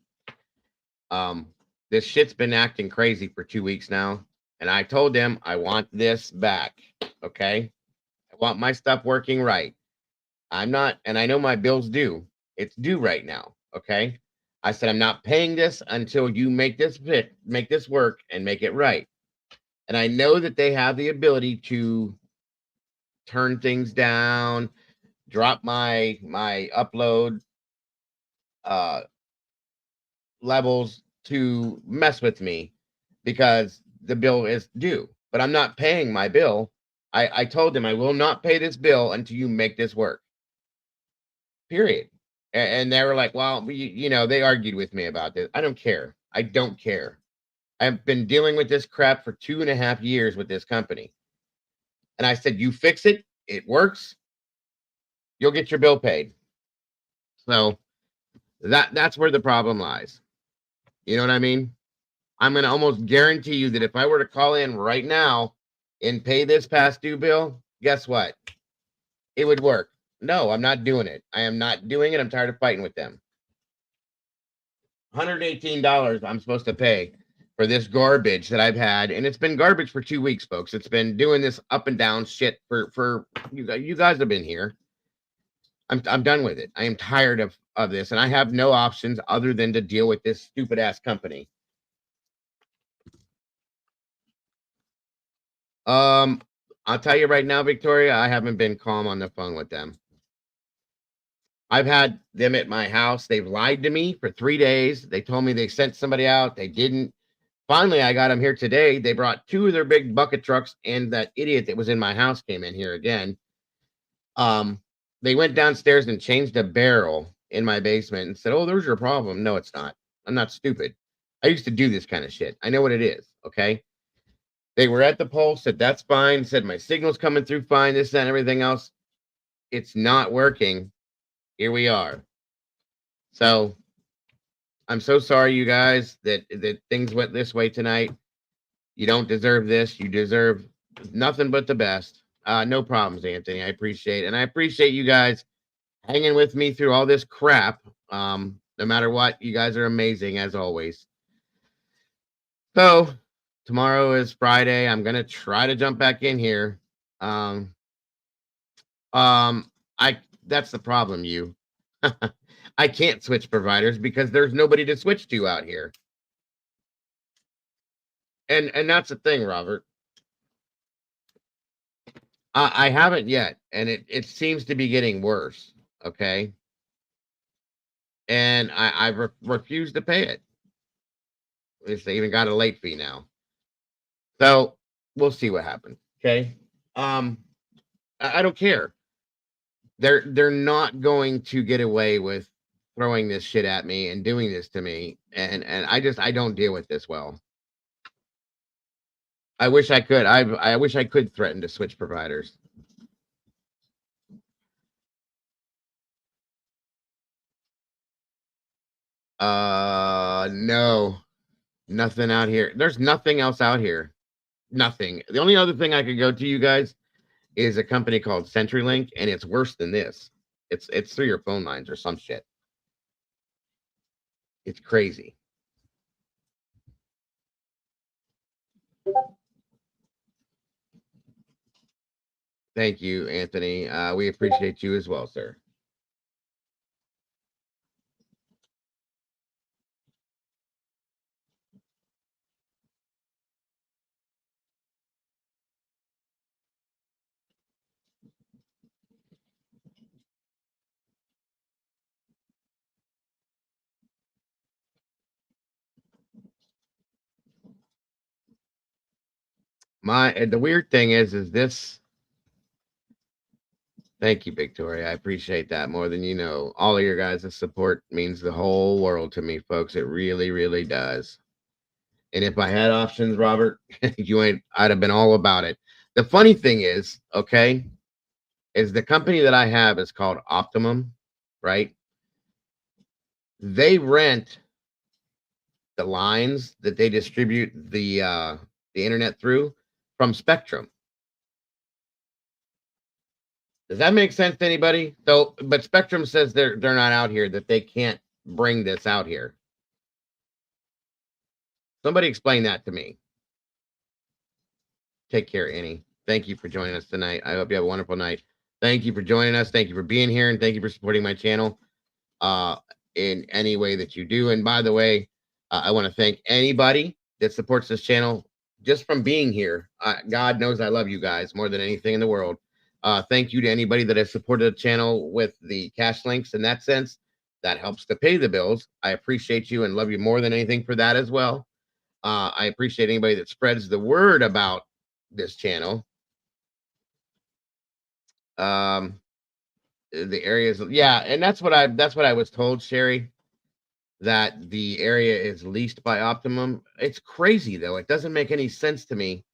This shit's been acting crazy for 2 weeks now, and I told them I want this back, okay? I want my stuff working right. I'm not, and I know my bill's due. It's due right now, okay? I said I'm not paying this until you make this work and make it right. And I know that they have the ability to turn things down, drop my upload levels to mess with me because the bill is due, but I'm not paying my bill. I told them I will not pay this bill until you make this work. Period. And they were like, well, they argued with me about this. I don't care. I don't care. I've been dealing with this crap for 2.5 years with this company. And I said, you fix it. It works. You'll get your bill paid. So that's where the problem lies. You know what I mean? I'm going to almost guarantee you that if I were to call in right now and pay this past due bill, guess what? It would work. No, I'm not doing it. I am not doing it. I'm tired of fighting with them. $118 I'm supposed to pay for this garbage that I've had, and it's been garbage for 2 weeks, folks. It's been doing this up and down shit for you guys have been here. I'm done with it. I am tired of this, and I have no options other than to deal with this stupid ass company. I'll tell you right now, Victoria, I haven't been calm on the phone with them. I've had them at my house. They've lied to me for 3 days. They told me they sent somebody out. They didn't. Finally, I got them here today. They brought 2 of their big bucket trucks, and that idiot that was in my house came in here again. They went downstairs and changed a barrel in my basement and said, oh, there's your problem. No, it's not. I'm not stupid. I used to do this kind of shit. I know what it is, okay? They were at the pole, said, that's fine, said my signal's coming through fine, this, that, and everything else. It's not working. Here we are. So I'm so sorry, you guys, that things went this way tonight. You don't deserve this. You deserve nothing but the best. No problems, Anthony. I appreciate it. And I appreciate you guys hanging with me through all this crap. No matter what, you guys are amazing as always. So tomorrow is Friday. I'm gonna try to jump back in here. That's the problem, you. I can't switch providers because there's nobody to switch to out here. And that's the thing, Robert. I haven't yet, and it seems to be getting worse. Okay. And I refuse to pay it. They even got a late fee now. So we'll see what happens. Okay. I don't care. They're not going to get away with throwing this shit at me and doing this to me. And I don't deal with this well. I wish I could. I wish I could threaten to switch providers. No. Nothing out here. There's nothing else out here. Nothing. The only other thing I could go to, you guys, is a company called CenturyLink, and it's worse than this. It's through your phone lines or some shit. It's crazy. Thank you, Anthony. We appreciate you as well, sir. The weird thing is this. Thank you, Victoria. I appreciate that more than you know. All of your guys' support means the whole world to me, folks. It really, really does. And if I had options, Robert, I'd have been all about it. The funny thing is, okay, is the company that I have is called Optimum, right? They rent the lines that they distribute the internet through from Spectrum. Does that make sense to anybody? So, but Spectrum says they're not out here, that they can't bring this out here. Somebody explain that to me. Take care, Annie. Thank you for joining us tonight. I hope you have a wonderful night. Thank you for joining us. Thank you for being here, and thank you for supporting my channel in any way that you do. And by the way, I want to thank anybody that supports this channel just from being here. God knows I love you guys more than anything in the world. Thank you to anybody that has supported the channel with the cash links in that sense. That helps to pay the bills. I appreciate you and love you more than anything for that as well. I appreciate anybody that spreads the word about this channel. The areas, yeah, and that's what I was told, Sherry, that the area is leased by Optimum. It's crazy though. It doesn't make any sense to me.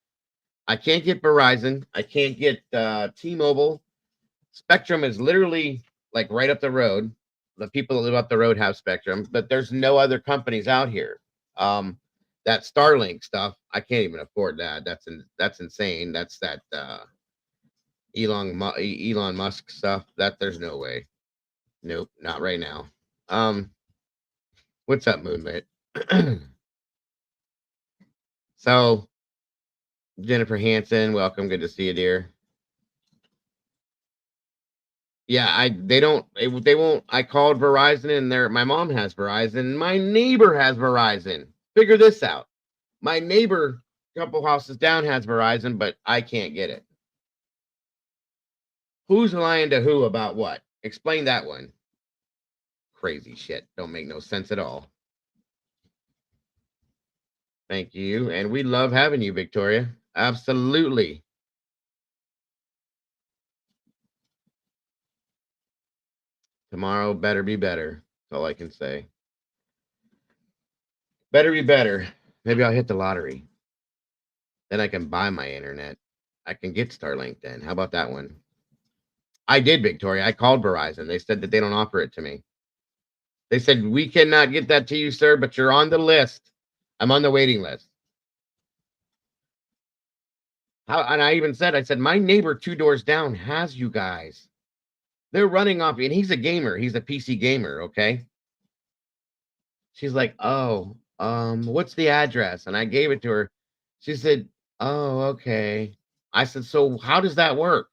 I can't get Verizon. I can't get T-Mobile. Spectrum is literally like right up the road. The people that live up the road have Spectrum, but there's no other companies out here. That Starlink stuff, I can't even afford that. That's insane. That's that Elon Musk stuff. That there's no way. Nope, not right now. What's up, Moonlit? So, Jennifer Hansen, welcome. Good to see you, dear. Yeah, they won't. I called Verizon, and my mom has Verizon. My neighbor has Verizon. Figure this out. My neighbor, a couple houses down, has Verizon, but I can't get it. Who's lying to who about what? Explain that one. Crazy shit. Don't make no sense at all. Thank you. And we love having you, Victoria. Absolutely. Tomorrow better be better. That's all I can say. Better be better. Maybe I'll hit the lottery. Then I can buy my internet. I can get Starlink then. How about that one? I did, Victoria. I called Verizon. They said that they don't offer it to me. They said, we cannot get that to you, sir, but you're on the list. I'm on the waiting list. And I even said, I said, my neighbor 2 doors down has you guys. They're running off, and he's a gamer. He's a PC gamer, okay? She's like, oh, what's the address? And I gave it to her. She said, oh, okay. I said, so how does that work?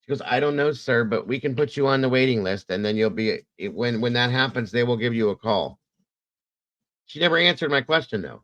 She goes, I don't know, sir, but we can put you on the waiting list, and then you'll be, when that happens, they will give you a call. She never answered my question, though.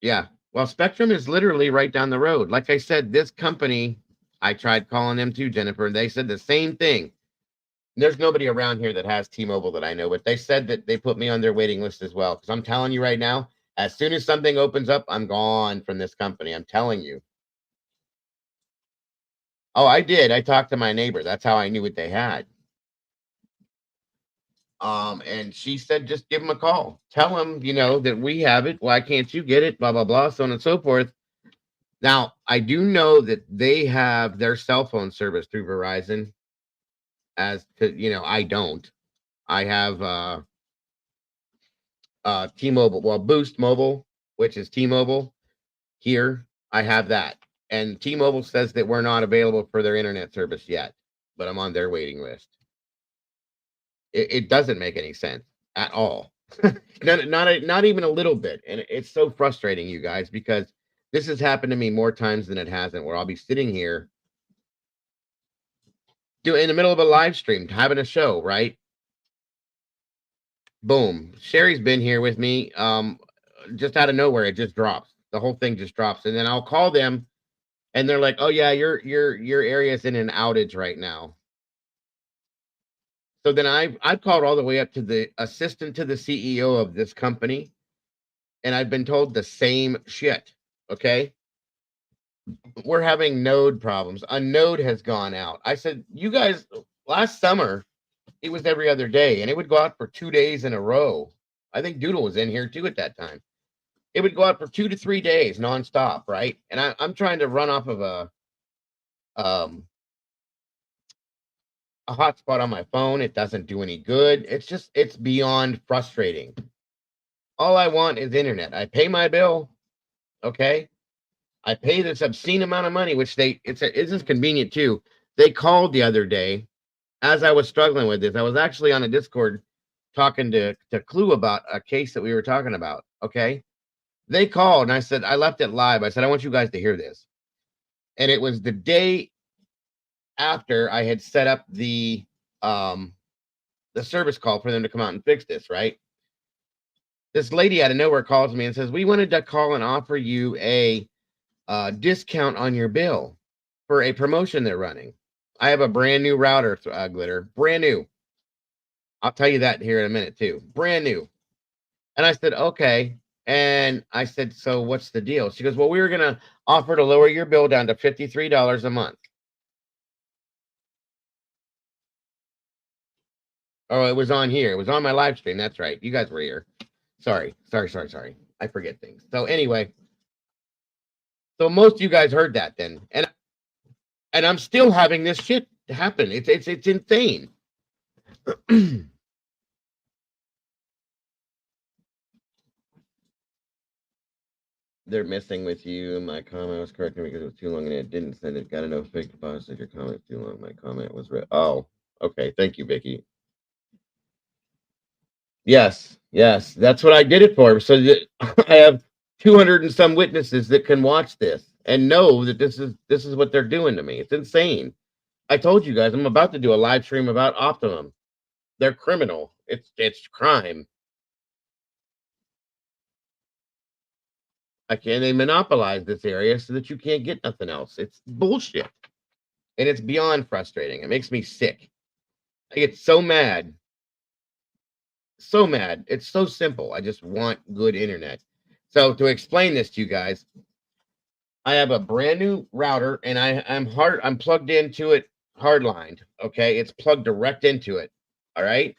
Yeah. Well, Spectrum is literally right down the road. Like I said, this company, I tried calling them too, Jennifer, and they said the same thing. There's nobody around here that has T-Mobile that I know, but they said that they put me on their waiting list as well. Because I'm telling you right now, as soon as something opens up, I'm gone from this company. I'm telling you. Oh, I did. I talked to my neighbor. That's how I knew what they had. And she said, just give them a call. Tell them, that we have it. Why can't you get it? Blah, blah, blah, so on and so forth. Now, I do know that they have their cell phone service through Verizon. As to, I don't. I have T-Mobile, well, Boost Mobile, which is T-Mobile here. I have that. And T-Mobile says that we're not available for their internet service yet, but I'm on their waiting list. It doesn't make any sense at all. not even a little bit. And it's so frustrating, you guys, because this has happened to me more times than it hasn't, where I'll be sitting here in the middle of a live stream, having a show, right? Boom. Sherry's been here with me. Just out of nowhere, it just drops. The whole thing just drops. And then I'll call them and they're like, oh yeah, your area is in an outage right now. So then I've called all the way up to the assistant to the CEO of this company, and I've been told the same shit. Okay. We're having node problems. A node has gone out. I said, you guys, last summer, it was every other day, and it would go out for 2 days in a row. I think Doodle was in here too at that time. It would go out for 2 to 3 days nonstop, right? And I'm trying to run off of a hotspot on my phone. It doesn't do any good. It's beyond frustrating. All I want is internet. I pay my bill, okay? I pay this obscene amount of money, which it's convenient too. They called the other day as I was struggling with this. I was actually on a Discord talking to Clue about a case that we were talking about, okay? They called and I said, I left it live. I said, I want you guys to hear this. And it was the day after I had set up the service call for them to come out and fix this, right? This lady out of nowhere calls me and says, we wanted to call and offer you a discount on your bill for a promotion they're running. I have a brand new router, Glitter, brand new. I'll tell you that here in a minute too, brand new. And I said, okay. And I said, so what's the deal? She goes, well, we were going to offer to lower your bill down to $53 a month. Oh, it was on here. It was on my live stream. That's right. You guys were here. Sorry. I forget things. So anyway, so most of you guys heard that then. And I'm still having this shit happen. It's insane. They're messing with you. My comment was corrected because it was too long and it didn't send it. Got to know fake deposit said your comment was too long. My comment was read. Oh, okay. Thank you, Vicky. Yes. That's what I did it for. So that I have 200 and some witnesses that can watch this and know that this is what they're doing to me. It's insane. I told you guys I'm about to do a live stream about Optimum. They're criminal. It's crime. They monopolize this area so that you can't get nothing else. It's bullshit. And it's beyond frustrating. It makes me sick. I get so mad. So mad. It's so simple. I just want good internet. So to explain this to you guys, I have a brand new router and I'm plugged into it hardlined. Okay. It's plugged direct into it. All right.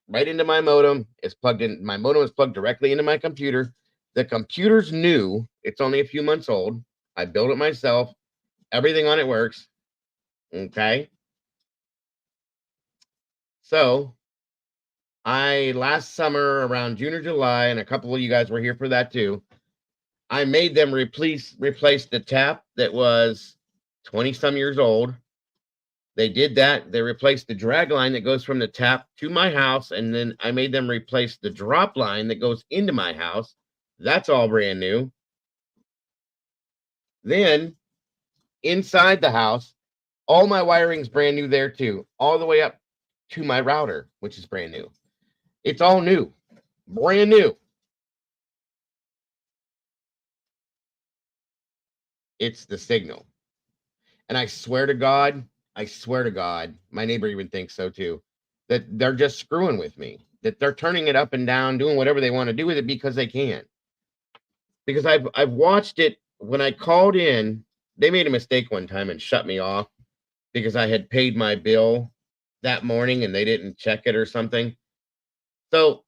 Right into my modem. It's plugged in. My modem is plugged directly into my computer. The computer's new. It's only a few months old. I built it myself. Everything on it works. Okay. So last summer around June or July, and a couple of you guys were here for that too, I made them replace the tap that was 20 some years old. They did that. They replaced the drag line that goes from the tap to my house. And then I made them replace the drop line that goes into my house. That's all brand new. Then inside the house, all my wiring's brand new there too, all the way up to my router, which is brand new. It's all new, brand new. It's the signal. And I swear to God, my neighbor even thinks so too, that they're just screwing with me, that they're turning it up and down, doing whatever they want to do with it because they can. Because I've watched it. When I called in, they made a mistake one time and shut me off because I had paid my bill that morning and they didn't check it or something. So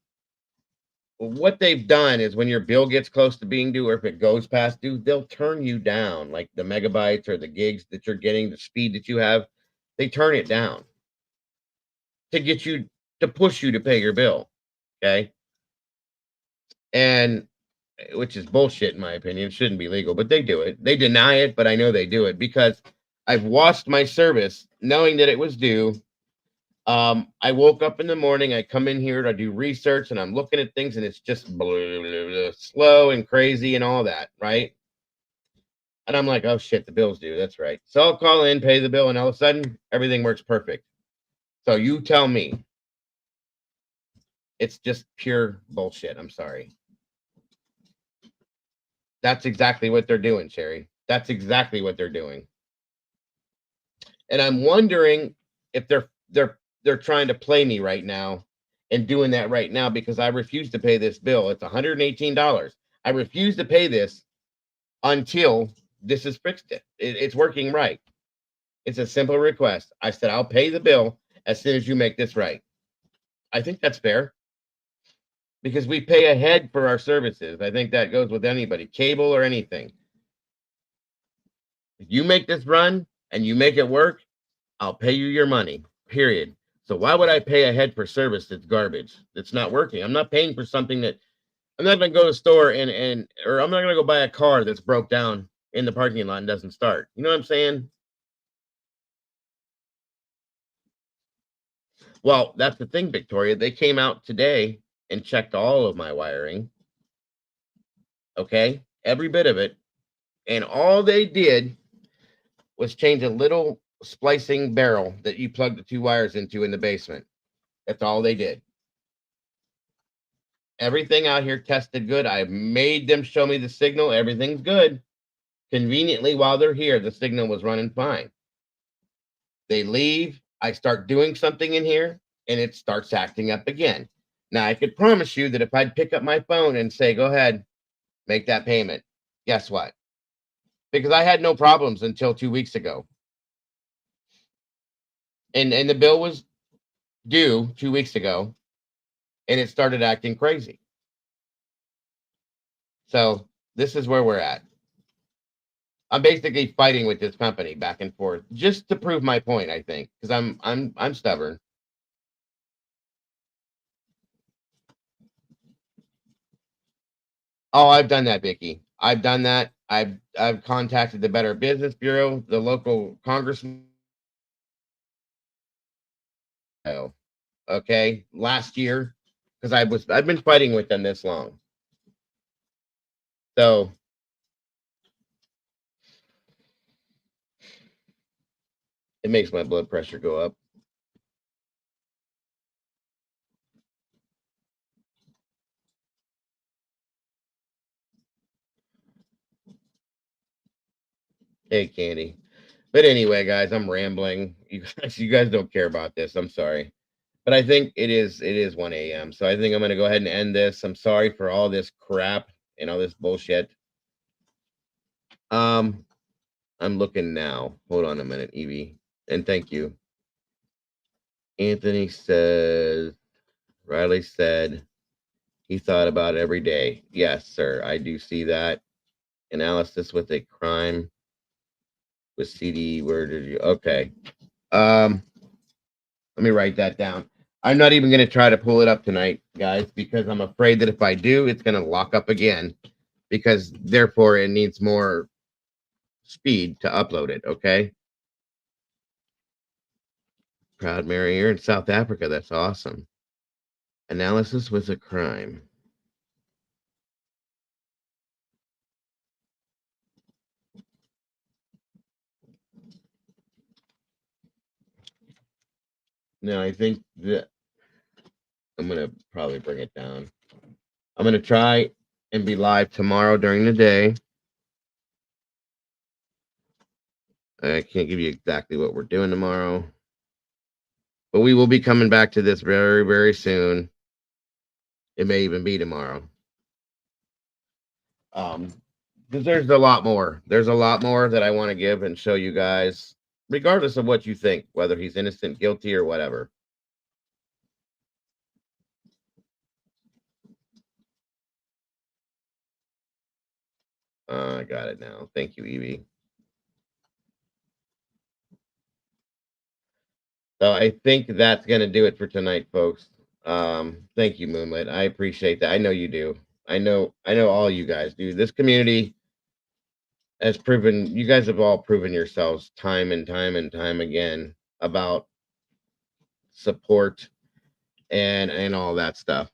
what they've done is when your bill gets close to being due, or if it goes past due, they'll turn you down, like the megabytes or the gigs that you're getting, the speed that you have, they turn it down to get you, to push you to pay your bill. Okay. And which is bullshit in my opinion. It shouldn't be legal, but they do it. They deny it, but I know they do it because I've watched my service knowing that it was due. I woke up in the morning, I come in here to do research and I'm looking at things and it's just slow and crazy and all that, right? And I'm like, oh shit, the bill's due. That's right. So I'll call in, pay the bill, and all of a sudden everything works perfect. So you tell me. It's just pure bullshit. I'm sorry. That's exactly what they're doing, Sherry. That's exactly what they're doing. And I'm wondering if they're trying to play me right now and doing that right now because I refuse to pay this bill. It's $118. I refuse to pay this until this is fixed. It's working right. It's a simple request. I said, I'll pay the bill as soon as you make this right. I think that's fair because we pay ahead for our services. I think that goes with anybody, cable or anything. If you make this run and you make it work, I'll pay you your money, period. So why would I pay ahead for service that's garbage, that's not working? I'm not paying for something that I'm not going to go to the store or I'm not going to go buy a car that's broke down in the parking lot and doesn't start. You know what I'm saying? Well, that's the thing, Victoria. They came out today and checked all of my wiring. Okay, every bit of it. And all they did was change a little splicing barrel that you plug the two wires into in the basement. That's all they did. Everything out here tested good. I made them show me the signal. Everything's good. Conveniently, while they're here, the signal was running fine. They leave. I start doing something in here, and it starts acting up again. Now, I could promise you that if I'd pick up my phone and say, go ahead, make that payment, guess what? Because I had no problems until 2 weeks ago. And the bill was due 2 weeks ago, and it started acting crazy. So this is where we're at. I'm basically fighting with this company back and forth just to prove my point, I think, because I'm stubborn. Oh, I've done that, Vicky. I've done that. I've contacted the Better Business Bureau, the local congressman. Okay, last year, because I've been fighting with them this long. So it makes my blood pressure go up. Hey, Candy. But anyway, guys, I'm rambling. You guys don't care about this. I'm sorry. But I think it is 1 a.m. So I think I'm going to go ahead and end this. I'm sorry for all this crap and all this bullshit. I'm looking now. Hold on a minute, Evie. And thank you. Anthony says, Riley said he thought about it every day. Yes, sir. I do see that. Analysis with a crime with CD. Where did you? Okay. Let me write that down. I'm not even going to try to pull it up tonight, guys, because I'm afraid that if I do, it's going to lock up again because therefore it needs more speed to upload it. Okay. Proud Mary, you're in South Africa. That's awesome. Analysis with a crime. Now, I think that I'm going to probably bring it down. I'm going to try and be live tomorrow during the day. I can't give you exactly what we're doing tomorrow, but we will be coming back to this very, very soon. It may even be tomorrow. Because there's a lot more. There's a lot more that I want to give and show you guys, regardless of what you think, whether he's innocent, guilty, or whatever. I got it now. Thank you, Evie. So I think that's going to do it for tonight, folks. Thank you, Moonlit. I appreciate that. I know you do. I know all you guys do. This community has proven, you guys have all proven yourselves time and time and time again about support and all that stuff.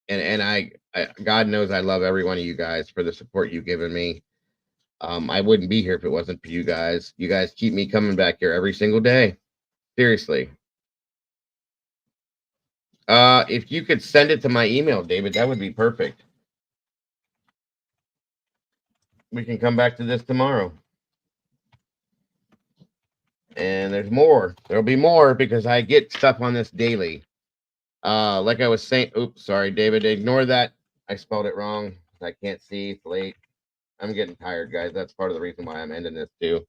And I God knows I love every one of you guys for the support you've given me. I wouldn't be here if it wasn't for you guys. You guys keep me coming back here every single day. Seriously. If you could send it to my email, David, that would be perfect. We can come back to this tomorrow. And there's more. There'll be more because I get stuff on this daily. Like I was saying, oops, sorry, David, ignore that. I spelled it wrong. I can't see. It's late. I'm getting tired, guys. That's part of the reason why I'm ending this too.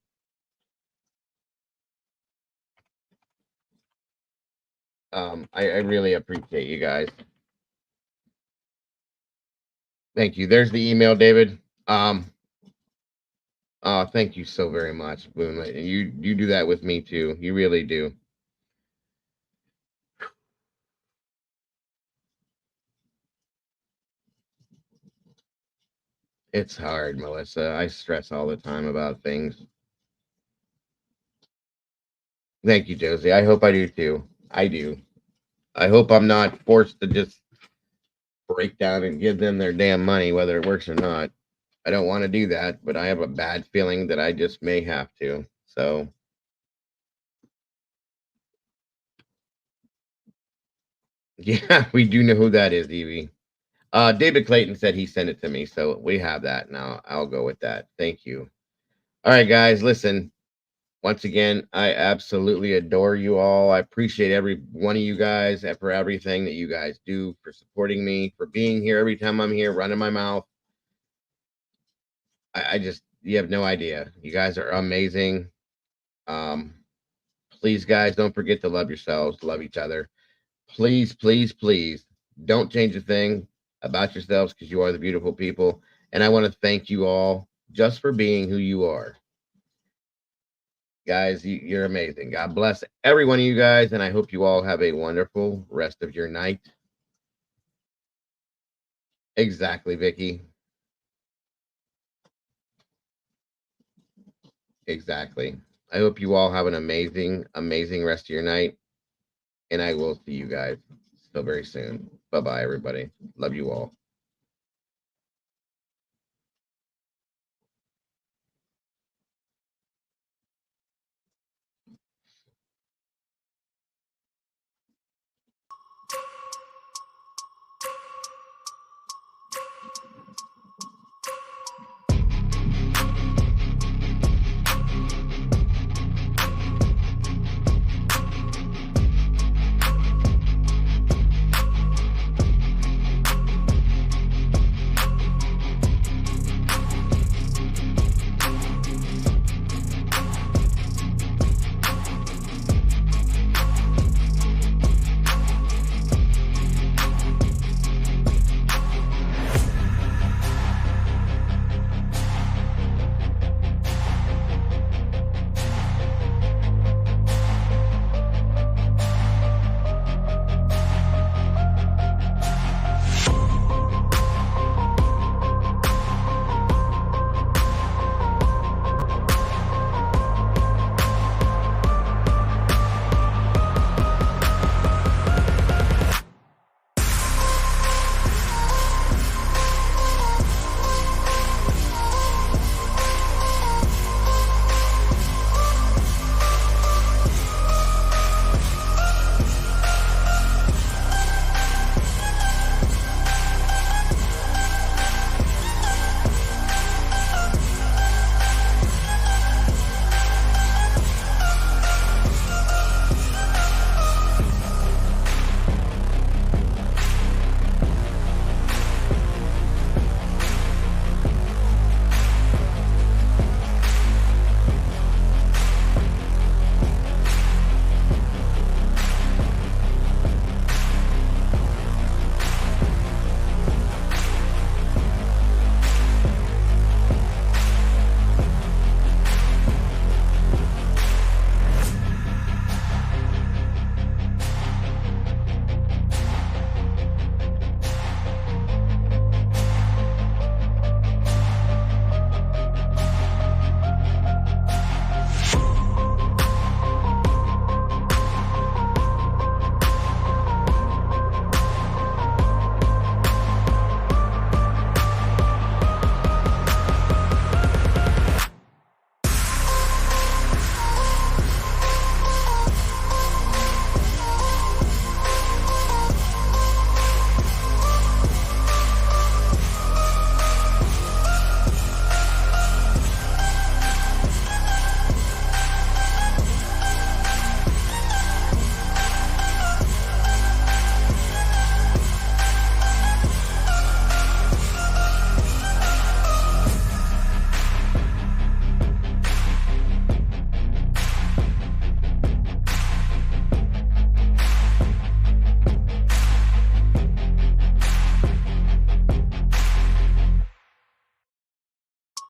I really appreciate you guys. Thank you. There's the email, David. Thank you so very much, Moonlight. And you do that with me too. You really do. It's hard, Melissa. I stress all the time about things. Thank you, Josie. I hope I do too. I do. I hope I'm not forced to just break down and give them their damn money, whether it works or not. I don't want to do that, but I have a bad feeling that I just may have to. So, yeah, we do know who that is, Evie. David Clayton said he sent it to me, so we have that now. I'll go with that. Thank you. All right, guys, listen. Once again, I absolutely adore you all. I appreciate every one of you guys for everything that you guys do, for supporting me, for being here every time I'm here, running my mouth. I just, you have no idea. You guys are amazing. Please, guys, don't forget to love yourselves, love each other. Please, please, please don't change a thing about yourselves because you are the beautiful people. And I want to thank you all just for being who you are. Guys, you're amazing. God bless every one of you guys, and I hope you all have a wonderful rest of your night. Exactly, Vicky. Exactly. I hope you all have an amazing, amazing rest of your night, and I will see you guys so very soon. Bye-bye, everybody. Love you all.